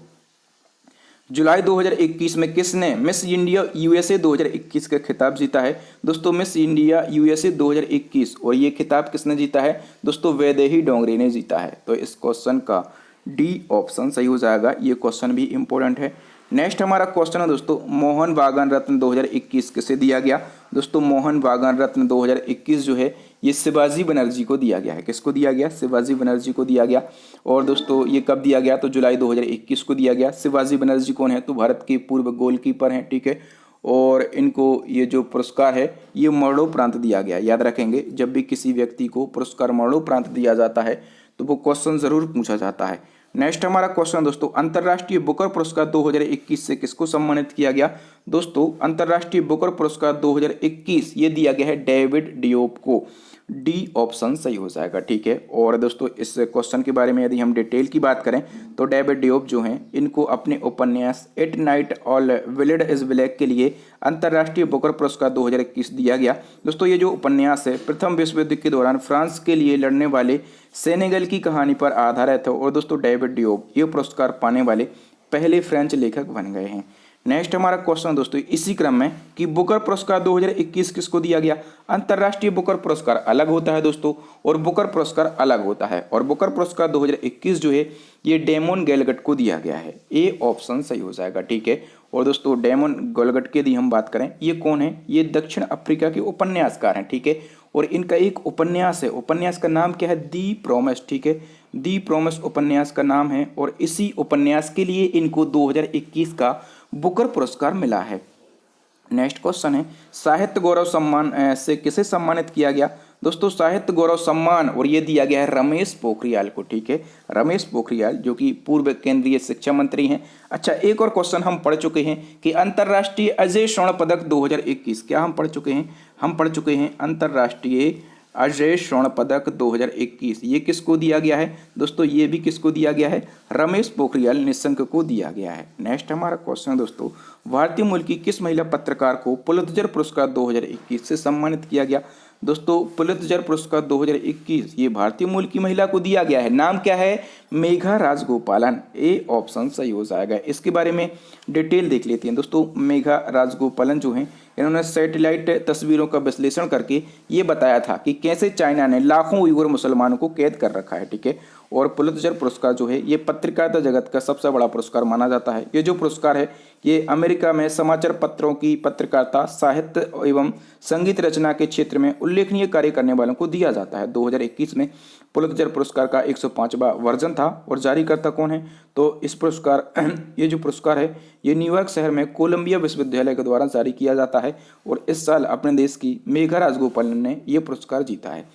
जुलाई 2021 में किसने मिस इंडिया यूएसए 2021 का खिताब जीता है? दोस्तों मिस इंडिया यूएसए 2021 और ये खिताब किसने जीता है? दोस्तों वैदेही डोंगरे ने जीता है। तो इस क्वेश्चन का डी ऑप्शन सही हो जाएगा। ये क्वेश्चन भी इंपॉर्टेंट है। नेक्स्ट हमारा क्वेश्चन है दोस्तों, मोहन बागान रत्न 2021 किसे दिया गया? दोस्तों मोहन बागान रत्न 2021 जो है ये शिवाजी बनर्जी को दिया गया है। किसको दिया गया? शिवाजी बनर्जी को दिया गया। और दोस्तों ये कब दिया गया? तो जुलाई 2021 को दिया गया। शिवाजी बनर्जी कौन है? तो भारत के पूर्व गोलकीपर हैं, ठीक है। और इनको ये जो पुरस्कार है ये मरणोपरांत दिया गया, याद रखेंगे। जब भी किसी व्यक्ति को पुरस्कार मरणोपरांत दिया जाता है तो वो क्वेश्चन जरूर पूछा जाता है। नेक्स्ट हमारा क्वेश्चन दोस्तों, अंतर्राष्ट्रीय बुकर पुरस्कार 2021 से किसको सम्मानित किया गया? दोस्तों अंतर्राष्ट्रीय बुकर पुरस्कार 2021 ये दिया गया है डेविड डियोप को। डी ऑप्शन सही हो जाएगा, ठीक है। और दोस्तों इस क्वेश्चन के बारे में यदि हम डिटेल की बात करें तो डेविड डियोप जो हैं इनको अपने उपन्यास At Night All Blood Is Black के लिए अंतर्राष्ट्रीय बुकर पुरस्कार 2021 दिया गया। दोस्तों ये जो उपन्यास है प्रथम विश्व युद्ध के दौरान फ्रांस के लिए लड़ने वाले सेनेगल की कहानी पर आधारित है। और दोस्तों डेविड डियोप ये पुरस्कार पाने वाले पहले फ्रेंच लेखक बन गए हैं। नेक्स्ट हमारा क्वेश्चन दोस्तों इसी क्रम में कि बुकर पुरस्कार 2021 किसको दिया गया? अंतर्राष्ट्रीय बुकर पुरस्कार अलग होता है दोस्तों और बुकर पुरस्कार अलग होता है। और बुकर पुरस्कार 2021 जो है ये डेमोन गैलगट को दिया गया है। ए ऑप्शन सही हो जाएगा, ठीक है। और दोस्तों डेमोन गैलगट की यदि हम बात करें ये कौन है? ये दक्षिण अफ्रीका के उपन्यासकार हैं, ठीक है। और इनका एक उपन्यास है, उपन्यास का नाम क्या है? दी प्रोमिस, ठीक है। दी प्रोमिस उपन्यास का नाम है और इसी उपन्यास के लिए इनको 2021 का बुकर पुरस्कार मिला है। नेक्स्ट क्वेश्चन है, साहित्य गौरव सम्मान से किसे सम्मानित किया गया? दोस्तों साहित्य गौरव सम्मान और ये दिया गया है रमेश पोखरियाल को, ठीक है। रमेश पोखरियाल जो कि पूर्व केंद्रीय शिक्षा मंत्री हैं। अच्छा एक और क्वेश्चन हम पढ़ चुके हैं कि अंतर्राष्ट्रीय अजय स्वर्ण पदक 2021 क्या हम पढ़ चुके हैं? हम पढ़ चुके हैं अंतर्राष्ट्रीय अजय स्वर्ण पदक 2021 ये किसको दिया गया है दोस्तों, ये भी किसको दिया गया है, रमेश पोखरियाल निशंक को दिया गया है। नेक्स्ट हमारा क्वेश्चन है दोस्तों, भारतीय मूल की किस महिला पत्रकार को पुलित्जर पुरस्कार 2021 से सम्मानित किया गया। दोस्तों पुलित्जर पुरस्कार 2021 ये भारतीय मूल की महिला को दिया गया है, नाम क्या है, मेघा राजगोपालन, ए ऑप्शन सही हो जाएगा। इसके बारे में डिटेल देख लेते हैं दोस्तों। मेघा राजगोपालन जो है इन्होंने सैटेलाइट तस्वीरों का विश्लेषण करके ये बताया था कि कैसे चाइना ने लाखों उइगुर मुसलमानों को कैद कर रखा है, ठीक है। और पुलित्जर पुरस्कार जो है ये पत्रकारिता जगत का सबसे बड़ा पुरस्कार माना जाता है। ये जो पुरस्कार है ये अमेरिका में समाचार पत्रों की पत्रकारिता, साहित्य एवं संगीत रचना के क्षेत्र में उल्लेखनीय कार्य करने वालों को दिया जाता है। 2021 में पुलित्जर पुरस्कार का 105वां वर्जन था और जारीकर्ता कौन है, तो इस पुरस्कार ये जो पुरस्कार है ये न्यूयॉर्क शहर में कोलंबिया विश्वविद्यालय के द्वारा जारी किया जाता है और इस साल अपने देश की मेघा राजगोपालन ने यह पुरस्कार जीता है।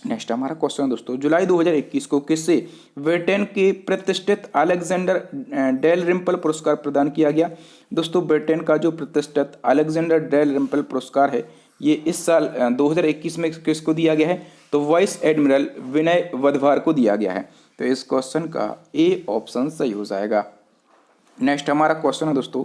नेक्स्ट हमारा क्वेश्चन है दोस्तों, जुलाई 2021 को किससे ब्रिटेन के प्रतिष्ठित अलेक्जेंडर डेल रिम्पल पुरस्कार प्रदान किया गया। दोस्तों ब्रिटेन का जो प्रतिष्ठित अलेक्जेंडर डेल रिम्पल पुरस्कार है ये इस साल 2021 में किसको दिया गया है, तो वाइस एडमिरल विनय वधवार को दिया गया है। तो इस क्वेश्चन का ए ऑप्शन सही हो जाएगा। नेक्स्ट हमारा क्वेश्चन है दोस्तों,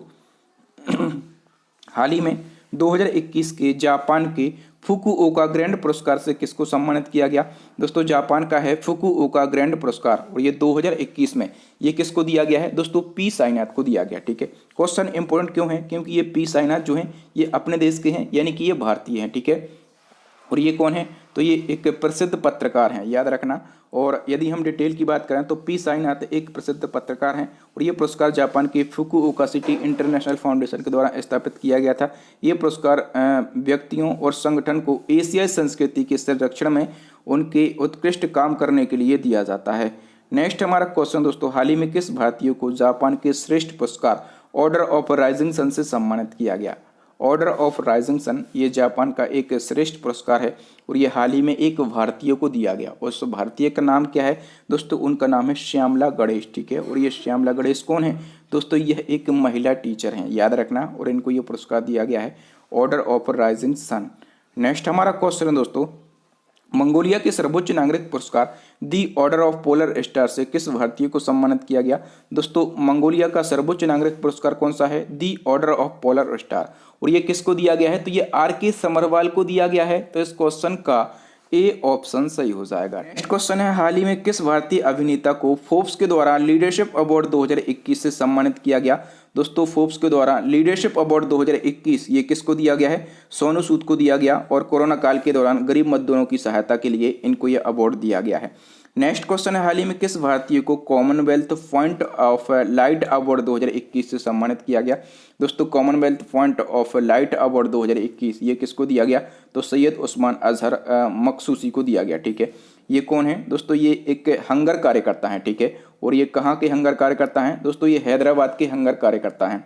हाल ही में 2021 के जापान के फुकुओका ग्रैंड पुरस्कार से किसको सम्मानित किया गया। दोस्तों जापान का है फुकुओका ग्रैंड पुरस्कार और ये 2021 में ये किसको दिया गया है दोस्तों, पी साईनाथ को दिया गया, ठीक है। क्वेश्चन इंपॉर्टेंट क्यों है, क्योंकि ये पी साईनाथ जो है ये अपने देश के हैं, यानी कि ये भारतीय हैं, ठीक है। और ये कौन है, तो ये एक प्रसिद्ध पत्रकार हैं, याद रखना। और यदि हम डिटेल की बात करें तो पी साईनाथ एक प्रसिद्ध पत्रकार हैं और ये पुरस्कार जापान के फुकुओका सिटी इंटरनेशनल फाउंडेशन के द्वारा स्थापित किया गया था। ये पुरस्कार व्यक्तियों और संगठन को एशियाई संस्कृति के संरक्षण में उनके उत्कृष्ट काम करने के लिए दिया जाता है। नेक्स्ट हमारा क्वेश्चन दोस्तों, हाल ही में किस भारतीय को जापान के श्रेष्ठ पुरस्कार ऑर्डर ऑफ राइजिंग सन से सम्मानित किया गया। ऑर्डर ऑफ राइजिंग सन ये जापान का एक श्रेष्ठ पुरस्कार है और ये हाल ही में एक भारतीय को दिया गया। उस भारतीय का नाम क्या है दोस्तों, उनका नाम है श्यामला गणेश, ठीक है। और ये श्यामला गणेश कौन है दोस्तों, यह एक महिला टीचर हैं, याद रखना। और इनको ये पुरस्कार दिया गया है order of rising sun. Next हमारा क्वेश्चन है दोस्तों, मंगोलिया के सर्वोच्च नागरिक पुरस्कार the order of polar star से किस भारतीय को सम्मानित किया गया। दोस्तों मंगोलिया का सर्वोच्च नागरिक पुरस्कार कौन सा है, दी ऑर्डर ऑफ पोलर स्टार, और ये किसको दिया गया है, तो ये आर.के. समरवाल को दिया गया है। तो इस क्वेश्चन का ए ऑप्शन सही हो जाएगा। नेक्स्ट क्वेश्चन है, हाल ही में किस भारतीय अभिनेता को फोर्ब्स के द्वारा लीडरशिप अवार्ड 2021 से सम्मानित किया गया। दोस्तों फोर्ब्स के द्वारा लीडरशिप अवार्ड 2021 ये किसको दिया गया है, सोनू सूद को दिया गया और कोरोना काल के दौरान गरीब मजदूरों की सहायता के लिए इनको ये अवार्ड दिया गया है। नेक्स्ट क्वेश्चन है, हाल ही में किस भारतीय को Commonwealth point of light award 2021 से सम्मानित किया गया। दोस्तों Commonwealth point of light award 2021 ये किसको दिया गया, तो सैयद उस्मान अजहर मखसूसी को दिया गया, ठीक है। ये कौन है दोस्तों, ये एक हंगर कार्यकर्ता हैं, ठीक है। और ये कहाँ के हंगर कार्यकर्ता हैं दोस्तों, ये हैदराबाद के हंगर कार्यकर्ता हैं।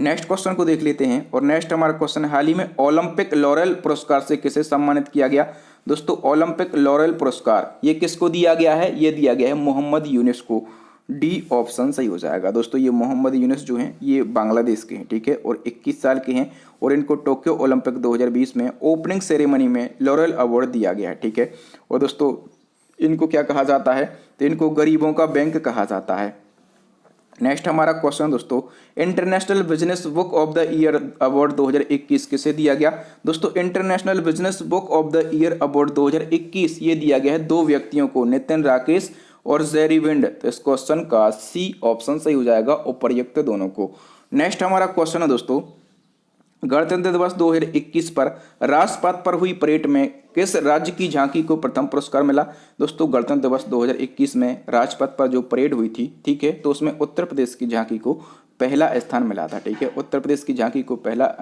नेक्स्ट क्वेश्चन को देख लेते हैं और नेक्स्ट हमारा क्वेश्चन है, हाल ही में ओलंपिक लॉरेल पुरस्कार से किसे सम्मानित किया गया। दोस्तों ओलंपिक लॉरेल पुरस्कार ये किसको दिया गया है, ये दिया गया है मोहम्मद यूनुस को। डी ऑप्शन सही हो जाएगा। दोस्तों ये मोहम्मद यूनुस जो हैं ये बांग्लादेश के हैं, ठीक है, और 21 साल के हैं और इनको टोक्यो ओलंपिक 2020 में ओपनिंग सेरेमनी में लॉरेल अवार्ड दिया गया है, ठीक है। और दोस्तों इनको क्या कहा जाता है, तो इनको गरीबों का बैंक कहा जाता है। नेक्स्ट हमारा क्वेश्चन दोस्तों, international business book of the year award 2021 किसे दिया गया। दोस्तों international business book of the year award 2021 ये दिया गया है दो व्यक्तियों को, नितिन राकेश और जेरी विंड। तो इस क्वेश्चन का सी ऑप्शन सही हो जाएगा, उपर्युक्त दोनों को। नेक्स्ट हमारा क्वेश्चन है दोस्तों, गणतंत्र दिवस 2021 पर राजपथ पर हुई परेड में किस राज्य की झांकी को प्रथम पुरस्कार मिला। दोस्तों गणतंत्र दिवस 2021 में राजपथ पर जो परेड हुई थी, ठीक है, तो उसमें उत्तर प्रदेश की झांकी को पहला स्थान मिला था, ठीक है। उत्तर प्रदेश की झांकी को पहला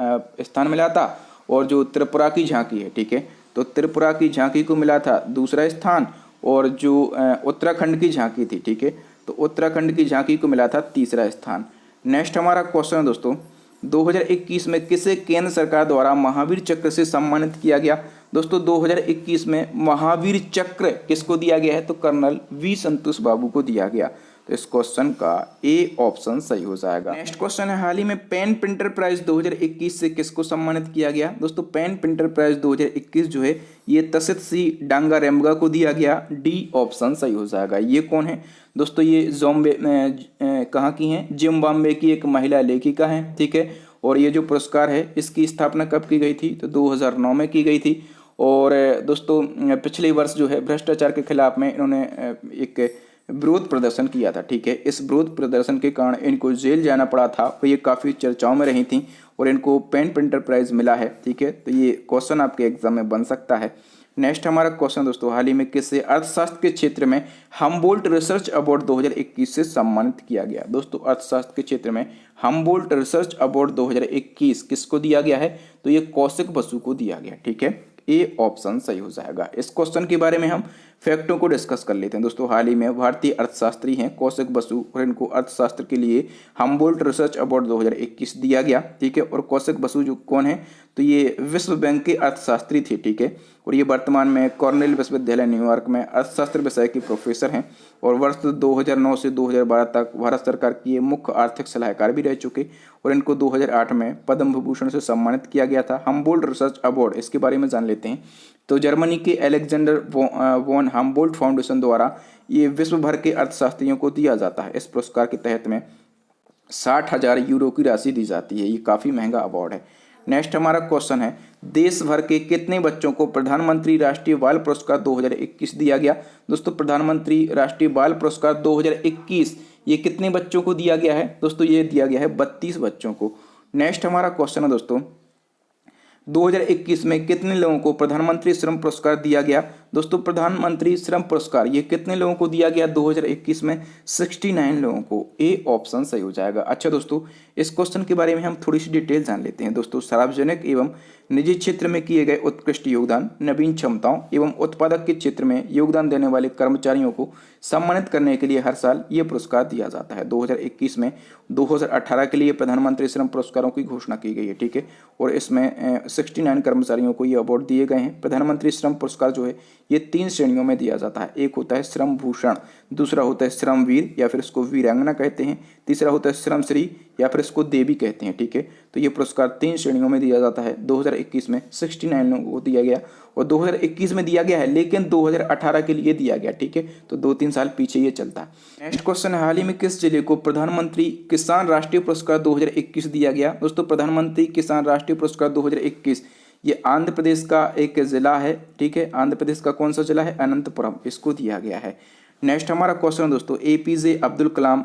स्थान मिला था और जो त्रिपुरा की झांकी है, ठीक है, तो त्रिपुरा की झांकी को मिला था दूसरा स्थान और जो उत्तराखंड की झांकी थी, ठीक है, तो उत्तराखंड की झांकी को मिला था तीसरा स्थान। नेक्स्ट हमारा क्वेश्चन है दोस्तों, 2021 में किसे केंद्र सरकार द्वारा महावीर चक्र से सम्मानित किया गया। दोस्तों 2021 में महावीर चक्र किसको दिया गया है, तो कर्नल वी संतोष बाबू को दिया गया। तो इस क्वेश्चन का ए ऑप्शन सही हो जाएगा। नेक्स्ट क्वेश्चन है, हाल ही में पेन प्रिंटर प्राइज 2021 से किसको सम्मानित किया गया? दोस्तों पेन प्रिंटर प्राइज 2021 जो है ये तसित सी डांगा रेमगा को दिया गया। डी ऑप्शन सही हो जाएगा। ये कौन है दोस्तों? ये कहाँ की हैं? जिम्बाब्वे की एक महिला लेखिका है, ठीक है। और ये जो पुरस्कार है इसकी स्थापना कब की गई थी? तो 2009 में की गई थी। और दोस्तों पिछले वर्ष जो है भ्रष्टाचार के खिलाफ में इन्होंने एक विरोध प्रदर्शन किया था, ठीक है। इस विरोध प्रदर्शन के कारण इनको जेल जाना पड़ा था और ये काफ़ी चर्चाओं में रही थी और इनको पेन प्रिंटर प्राइज मिला है, ठीक है। तो ये क्वेश्चन आपके एग्जाम में बन सकता है। नेक्स्ट हमारा क्वेश्चन दोस्तों, हाल ही में किसे अर्थशास्त्र के क्षेत्र में हम्बोल्ट रिसर्च अवार्ड 2021 से सम्मानित किया गया? दोस्तों अर्थशास्त्र के क्षेत्र में हम्बोल्ट रिसर्च अवार्ड 2021 किसको दिया गया है? तो ये कौशिक बसु को दिया गया, ठीक है। ए ऑप्शन सही हो जाएगा। इस क्वेश्चन के बारे में हम फैक्टों को डिस्कस कर लेते हैं दोस्तों। हाल ही में भारतीय अर्थशास्त्री हैं कौशिक बसु और इनको अर्थशास्त्र के लिए हम्बोल्ट रिसर्च अवार्ड 2021 दिया गया, ठीक है। और कौशिक बसु जो कौन है? तो ये विश्व बैंक के अर्थशास्त्री थे, ठीक है। और ये वर्तमान में कॉर्नेल विश्वविद्यालय न्यूयॉर्क में अर्थशास्त्र विषय के प्रोफेसर हैं और वर्ष 2009 से 2012 तक भारत सरकार की ये मुख्य आर्थिक सलाहकार भी रह चुके और इनको 2008 में पद्म विभूषण से सम्मानित किया गया था। हम्बोल्ट रिसर्च अवार्ड इसके बारे में जान लेते हैं। तो जर्मनी के अलेक्जेंडर वॉन हम्बोल्ट फाउंडेशन द्वारा ये विश्व भर के अर्थशास्त्रियों को दिया जाता है। इस पुरस्कार के तहत में 60,000 यूरो की राशि दी जाती है। ये काफ़ी महंगा अवार्ड है। नेक्स्ट हमारा क्वेश्चन है, देश भर के कितने बच्चों को प्रधानमंत्री राष्ट्रीय बाल पुरस्कार 2021 दिया गया? दोस्तों प्रधानमंत्री राष्ट्रीय बाल पुरस्कार 2021 ये कितने बच्चों को दिया गया है? दोस्तों ये दिया गया है 32 बच्चों को। नेक्स्ट हमारा क्वेश्चन है दोस्तों, 2021 में कितने लोगों को प्रधानमंत्री श्रम पुरस्कार दिया गया? दोस्तों प्रधानमंत्री श्रम पुरस्कार ये कितने लोगों को दिया गया 2021 में? 69 लोगों को। ए ऑप्शन सही हो जाएगा। अच्छा दोस्तों इस क्वेश्चन के बारे में हम थोड़ी सी डिटेल जान लेते हैं दोस्तों। सार्वजनिक एवं निजी क्षेत्र में किए गए उत्कृष्ट योगदान, नवीन क्षमताओं एवं उत्पादक के क्षेत्र में योगदान देने वाले कर्मचारियों को सम्मानित करने के लिए हर साल ये पुरस्कार दिया जाता है। 2021 में 2018 के लिए प्रधानमंत्री श्रम पुरस्कारों की घोषणा की गई है, ठीक है। और इसमें 69 कर्मचारियों को ये अवार्ड दिए गए हैं। प्रधानमंत्री श्रम पुरस्कार जो है ये 3 श्रेणियों में दिया जाता है। एक होता है श्रम भूषण, दूसरा होता है श्रमवीर या फिर इसको वीरांगना कहते हैं, तीसरा होता है श्रमश्री या फिर इसको देवी कहते हैं, ठीक है। तो ये पुरस्कार 3 श्रेणियों में दिया जाता है। 2021 में 69 लोगों को दिया गया और 2021 में दिया गया है लेकिन 2018 के लिए दिया गया, ठीक है। तो 2-3 साल पीछे ये चलता है। नेक्स्ट क्वेश्चन है, हाल ही में किस जिले को प्रधानमंत्री किसान राष्ट्रीय पुरस्कार 2021 दिया गया? दोस्तों प्रधानमंत्री किसान राष्ट्रीय पुरस्कार 2021 ये आंध्र प्रदेश का एक जिला है, ठीक है। आंध्र प्रदेश का कौन सा जिला है? अनंतपुरम, इसको दिया गया है। नेक्स्ट हमारा क्वेश्चन है दोस्तों, एपीजे अब्दुल कलाम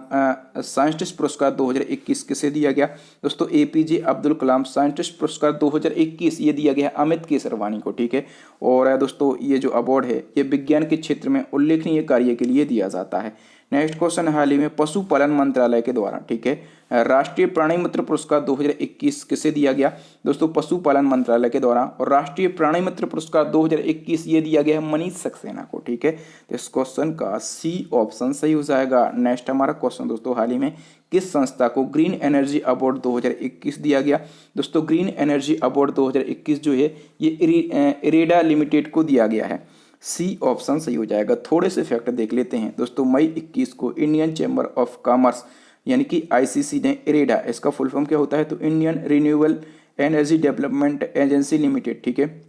साइंटिस्ट पुरस्कार 2021 किसे दिया गया? दोस्तों एपीजे अब्दुल कलाम साइंटिस्ट पुरस्कार 2021 ये दिया गया अमित केसरवानी को, ठीक है। और दोस्तों ये जो अवार्ड है ये विज्ञान के क्षेत्र में उल्लेखनीय कार्य के लिए दिया जाता है। नेक्स्ट क्वेश्चन हाल ही में पशुपालन मंत्रालय के द्वारा, ठीक है, राष्ट्रीय प्राणी मित्र पुरस्कार 2021 किसे दिया गया? दोस्तों पशुपालन मंत्रालय के द्वारा। और राष्ट्रीय प्राणी मित्र पुरस्कार 2021 ये दिया गया है मनीष सक्सेना को, ठीक है। तो इस क्वेश्चन का सी ऑप्शन सही हो जाएगा। नेक्स्ट हमारा क्वेश्चन दोस्तों, हाल ही में किस संस्था को ग्रीन एनर्जी अवार्ड 2021 दिया गया? दोस्तों ग्रीन एनर्जी अवार्ड 2021 जो है ये इरेडा लिमिटेड को दिया गया है। सी ऑप्शन सही हो जाएगा। थोड़े से फैक्ट देख लेते हैं दोस्तों। मई 21 को इंडियन चैम्बर ऑफ कॉमर्स यानी कि आईसीसी ने इरेडा, इसका फुल फॉर्म क्या होता है? तो Indian renewable energy development agency limited, ठीक है,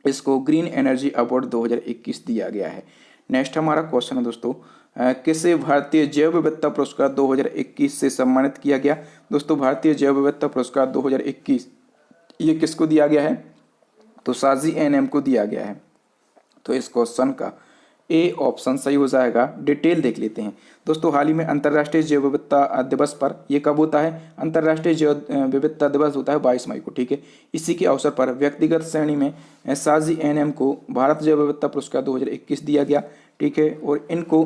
इसको ग्रीन एनर्जी अवार्ड 2021 दिया गया है। नेक्स्ट हमारा क्वेश्चन है दोस्तों, किसे भारतीय जैव विविधता पुरस्कार 2021 से सम्मानित किया गया? दोस्तों भारतीय जैव विविधता पुरस्कार 2021 ये किसको दिया गया है? तो साजी एनएम को दिया गया है। तो इस क्वेश्चन का ए ऑप्शन सही हो जाएगा। डिटेल देख लेते हैं दोस्तों। हाल ही में अंतर्राष्ट्रीय जैव विविधता दिवस पर ये कब होता है? अंतर्राष्ट्रीय जैव विविधता दिवस होता है 22 मई को, ठीक है। इसी के अवसर पर व्यक्तिगत श्रेणी में साजी एनएम को भारत जैव विविधता पुरस्कार 2021 दिया गया, ठीक है। और इनको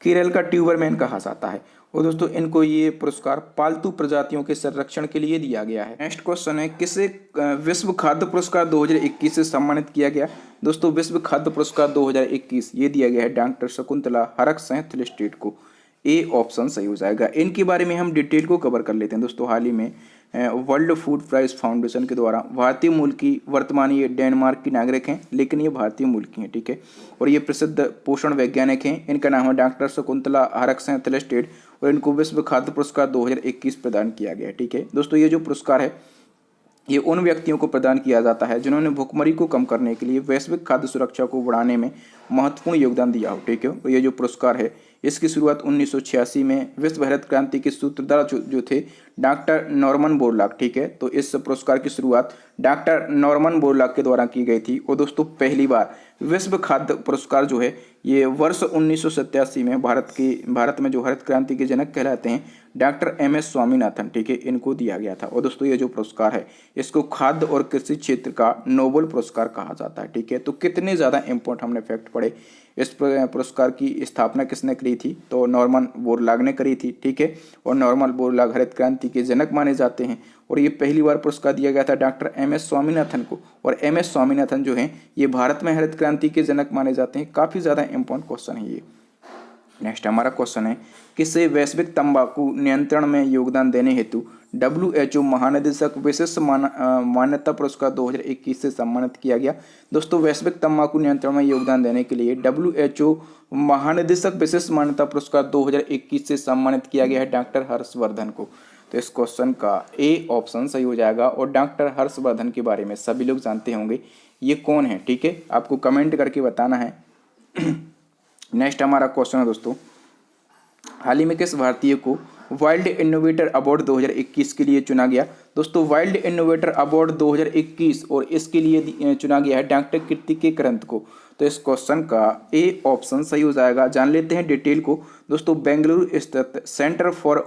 केरल का ट्यूबरमैन कहा जाता है। और दोस्तों इनको ये पुरस्कार पालतू प्रजातियों के संरक्षण के लिए दिया गया है। नेक्स्ट क्वेश्चन है, किसे विश्व खाद्य पुरस्कार 2021 से सम्मानित किया गया? दोस्तों विश्व खाद्य पुरस्कार 2021 ये दिया गया है डॉक्टर शकुंतला हरक लिस्टेड को। ए ऑप्शन सही हो जाएगा। इनके बारे में हम डिटेल को कवर कर लेते हैं दोस्तों। हाल ही में वर्ल्ड फूड प्राइज फाउंडेशन के द्वारा। भारतीय मूल की, वर्तमान ये डेनमार्क की नागरिक हैं, लेकिन ये भारतीय मूल की हैं, ठीक है। और ये प्रसिद्ध पोषण वैज्ञानिक हैं। इनका नाम है डॉक्टर शकुंतला हरकसेन-थेलेस्टेड और इनको विश्व खाद्य पुरस्कार 2021 प्रदान किया गया है, ठीक है। दोस्तों ये जो पुरस्कार है ये उन व्यक्तियों को प्रदान किया जाता है जिन्होंने भुखमरी को कम करने के लिए वैश्विक खाद्य सुरक्षा को बढ़ाने में महत्वपूर्ण योगदान दिया हो, ठीक है। और ये जो पुरस्कार है इसकी शुरुआत 1986 में विश्व हरित क्रांति के सूत्रधार जो थे डॉक्टर नॉर्मन बोरलॉग, ठीक है। तो इस पुरस्कार की शुरुआत डॉक्टर नॉर्मन बोरलॉग के द्वारा की गई थी। और दोस्तों पहली बार विश्व खाद्य पुरस्कार जो है ये वर्ष 1987 में भारत में जो हरित क्रांति के जनक कहलाते हैं डॉक्टर MS स्वामीनाथन, ठीक है, इनको दिया गया था। और दोस्तों ये जो पुरस्कार है इसको खाद्य और कृषि क्षेत्र का नोबेल पुरस्कार कहा जाता है, ठीक है। तो कितने ज़्यादा इम्पोर्टेंट हमने फैक्ट पढ़े। इस पुरस्कार की स्थापना किसने करी थी? तो नॉर्मन बोरलॉग ने करी थी, ठीक है। और नॉर्मन बोरलॉग हरित क्रांति के जनक माने जाते हैं। और ये पहली बार पुरस्कार दिया गया था डॉक्टर MS स्वामीनाथन को। और MS स्वामीनाथन जो हैं ये भारत में हरित क्रांति के जनक माने जाते हैं। काफ़ी ज़्यादा इम्पोर्टेंट क्वेश्चन है ये। नेक्स्ट हमारा क्वेश्चन है, किसे वैश्विक तंबाकू नियंत्रण में योगदान देने हेतु WHO महानिदेशक विशिष्ट मान्यता पुरस्कार 2021 से सम्मानित किया गया? दोस्तों वैश्विक तंबाकू नियंत्रण में योगदान देने के लिए WHO महानिदेशक विशिष्ट मान्यता पुरस्कार 2021 से सम्मानित किया गया है डॉक्टर हर्षवर्धन को। तो इस क्वेश्चन का ए ऑप्शन सही हो जाएगा। और डॉक्टर हर्षवर्धन के बारे में सभी लोग जानते होंगे, ये कौन है, ठीक है, आपको कमेंट करके बताना है। नेक्स्ट हमारा क्वेश्चन है दोस्तों, हाल ही में किस भारतीय को वाइल्ड इनोवेटर अवार्ड 2021 के लिए चुना गया? दोस्तों वाइल्ड इनोवेटर अवार्ड 2021 और इसके लिए चुना गया है डॉक्टर कीर्तिके करंत को। तो इस क्वेश्चन का ए ऑप्शन सही हो जाएगा। जान लेते हैं डिटेल को। दोस्तों बेंगलुरु स्थित centre for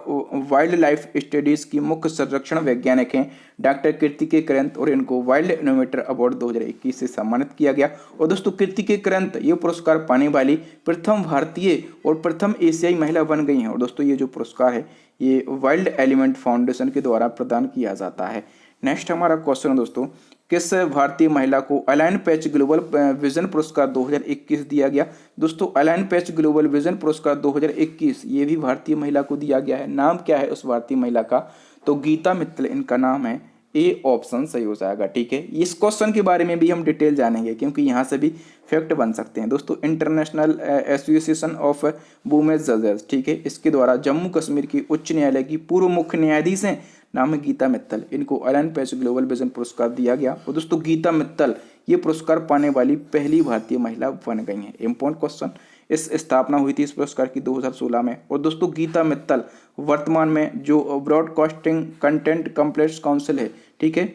wild life studies की मुख्य संरक्षण वैज्ञानिक हैं डॉक्टर कीर्तिके करंत और इनको वाइल्ड इनोवेटर अवार्ड 2021 से सम्मानित किया गया। और दोस्तों कीर्तिके करंत ये पुरस्कार पाने वाली प्रथम भारतीय और प्रथम एशियाई महिला बन गई हैं। और दोस्तों ये जो पुरस्कार है ये वाइल्ड एलिमेंट फाउंडेशन के द्वारा प्रदान किया जाता है। नेक्स्ट हमारा क्वेश्चन है दोस्तों, किस भारतीय महिला को अलाइन पैच ग्लोबल विजन पुरस्कार 2021 दिया गया? दोस्तों अलाइन पैच ग्लोबल विजन पुरस्कार 2021 ये भी भारतीय महिला को दिया गया है। नाम क्या है उस भारतीय महिला का? तो गीता मित्तल इनका नाम है। ए ऑप्शन सही हो जाएगा, ठीक है। इस क्वेश्चन के बारे में भी हम डिटेल जानेंगे क्योंकि यहाँ से भी फैक्ट बन सकते हैं। दोस्तों इंटरनेशनल एसोसिएशन ऑफ वुमेन जजेस, ठीक है, इसके द्वारा जम्मू कश्मीर की उच्च न्यायालय की पूर्व मुख्य न्यायाधीश हैं, नाम है गीता मित्तल। इनको अलाइन पैच ग्लोबल विजन पुरस्कार दिया गया। और दोस्तों गीता मित्तल ये पुरस्कार पाने वाली पहली भारतीय महिला बन गई हैं। Important question. इस स्थापना हुई थी इस पुरस्कार की 2016 में। और दोस्तों गीता मित्तल वर्तमान में जो ब्रॉडकास्टिंग कंटेंट कंप्लेंट्स काउंसिल है, ठीक है,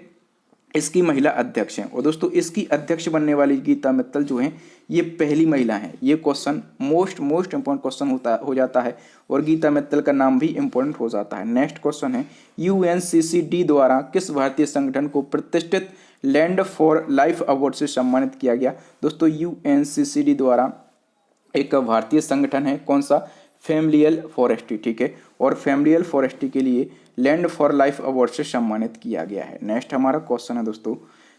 इसकी महिला अध्यक्ष हैं। और दोस्तों इसकी अध्यक्ष बनने वाली गीता मित्तल जो हैं ये पहली महिला हैं। ये क्वेश्चन मोस्ट इम्पोर्टेंट क्वेश्चन हो जाता है और गीता मित्तल का नाम भी इम्पोर्टेंट हो जाता है। नेक्स्ट क्वेश्चन है, UNCCD द्वारा किस भारतीय संगठन को प्रतिष्ठित लैंड फॉर लाइफ अवार्ड से सम्मानित किया गया? दोस्तों UNCCD द्वारा एक भारतीय संगठन है, कौन सा? फैमिलियल फॉरेस्ट्री, ठीक है। और फैमिलियल फॉरेस्ट्री के लिए लैंड फॉर लाइफ अवार्ड से सम्मानित किया गया है। नेक्स्ट हमारा क्वेश्चन है दोस्तों,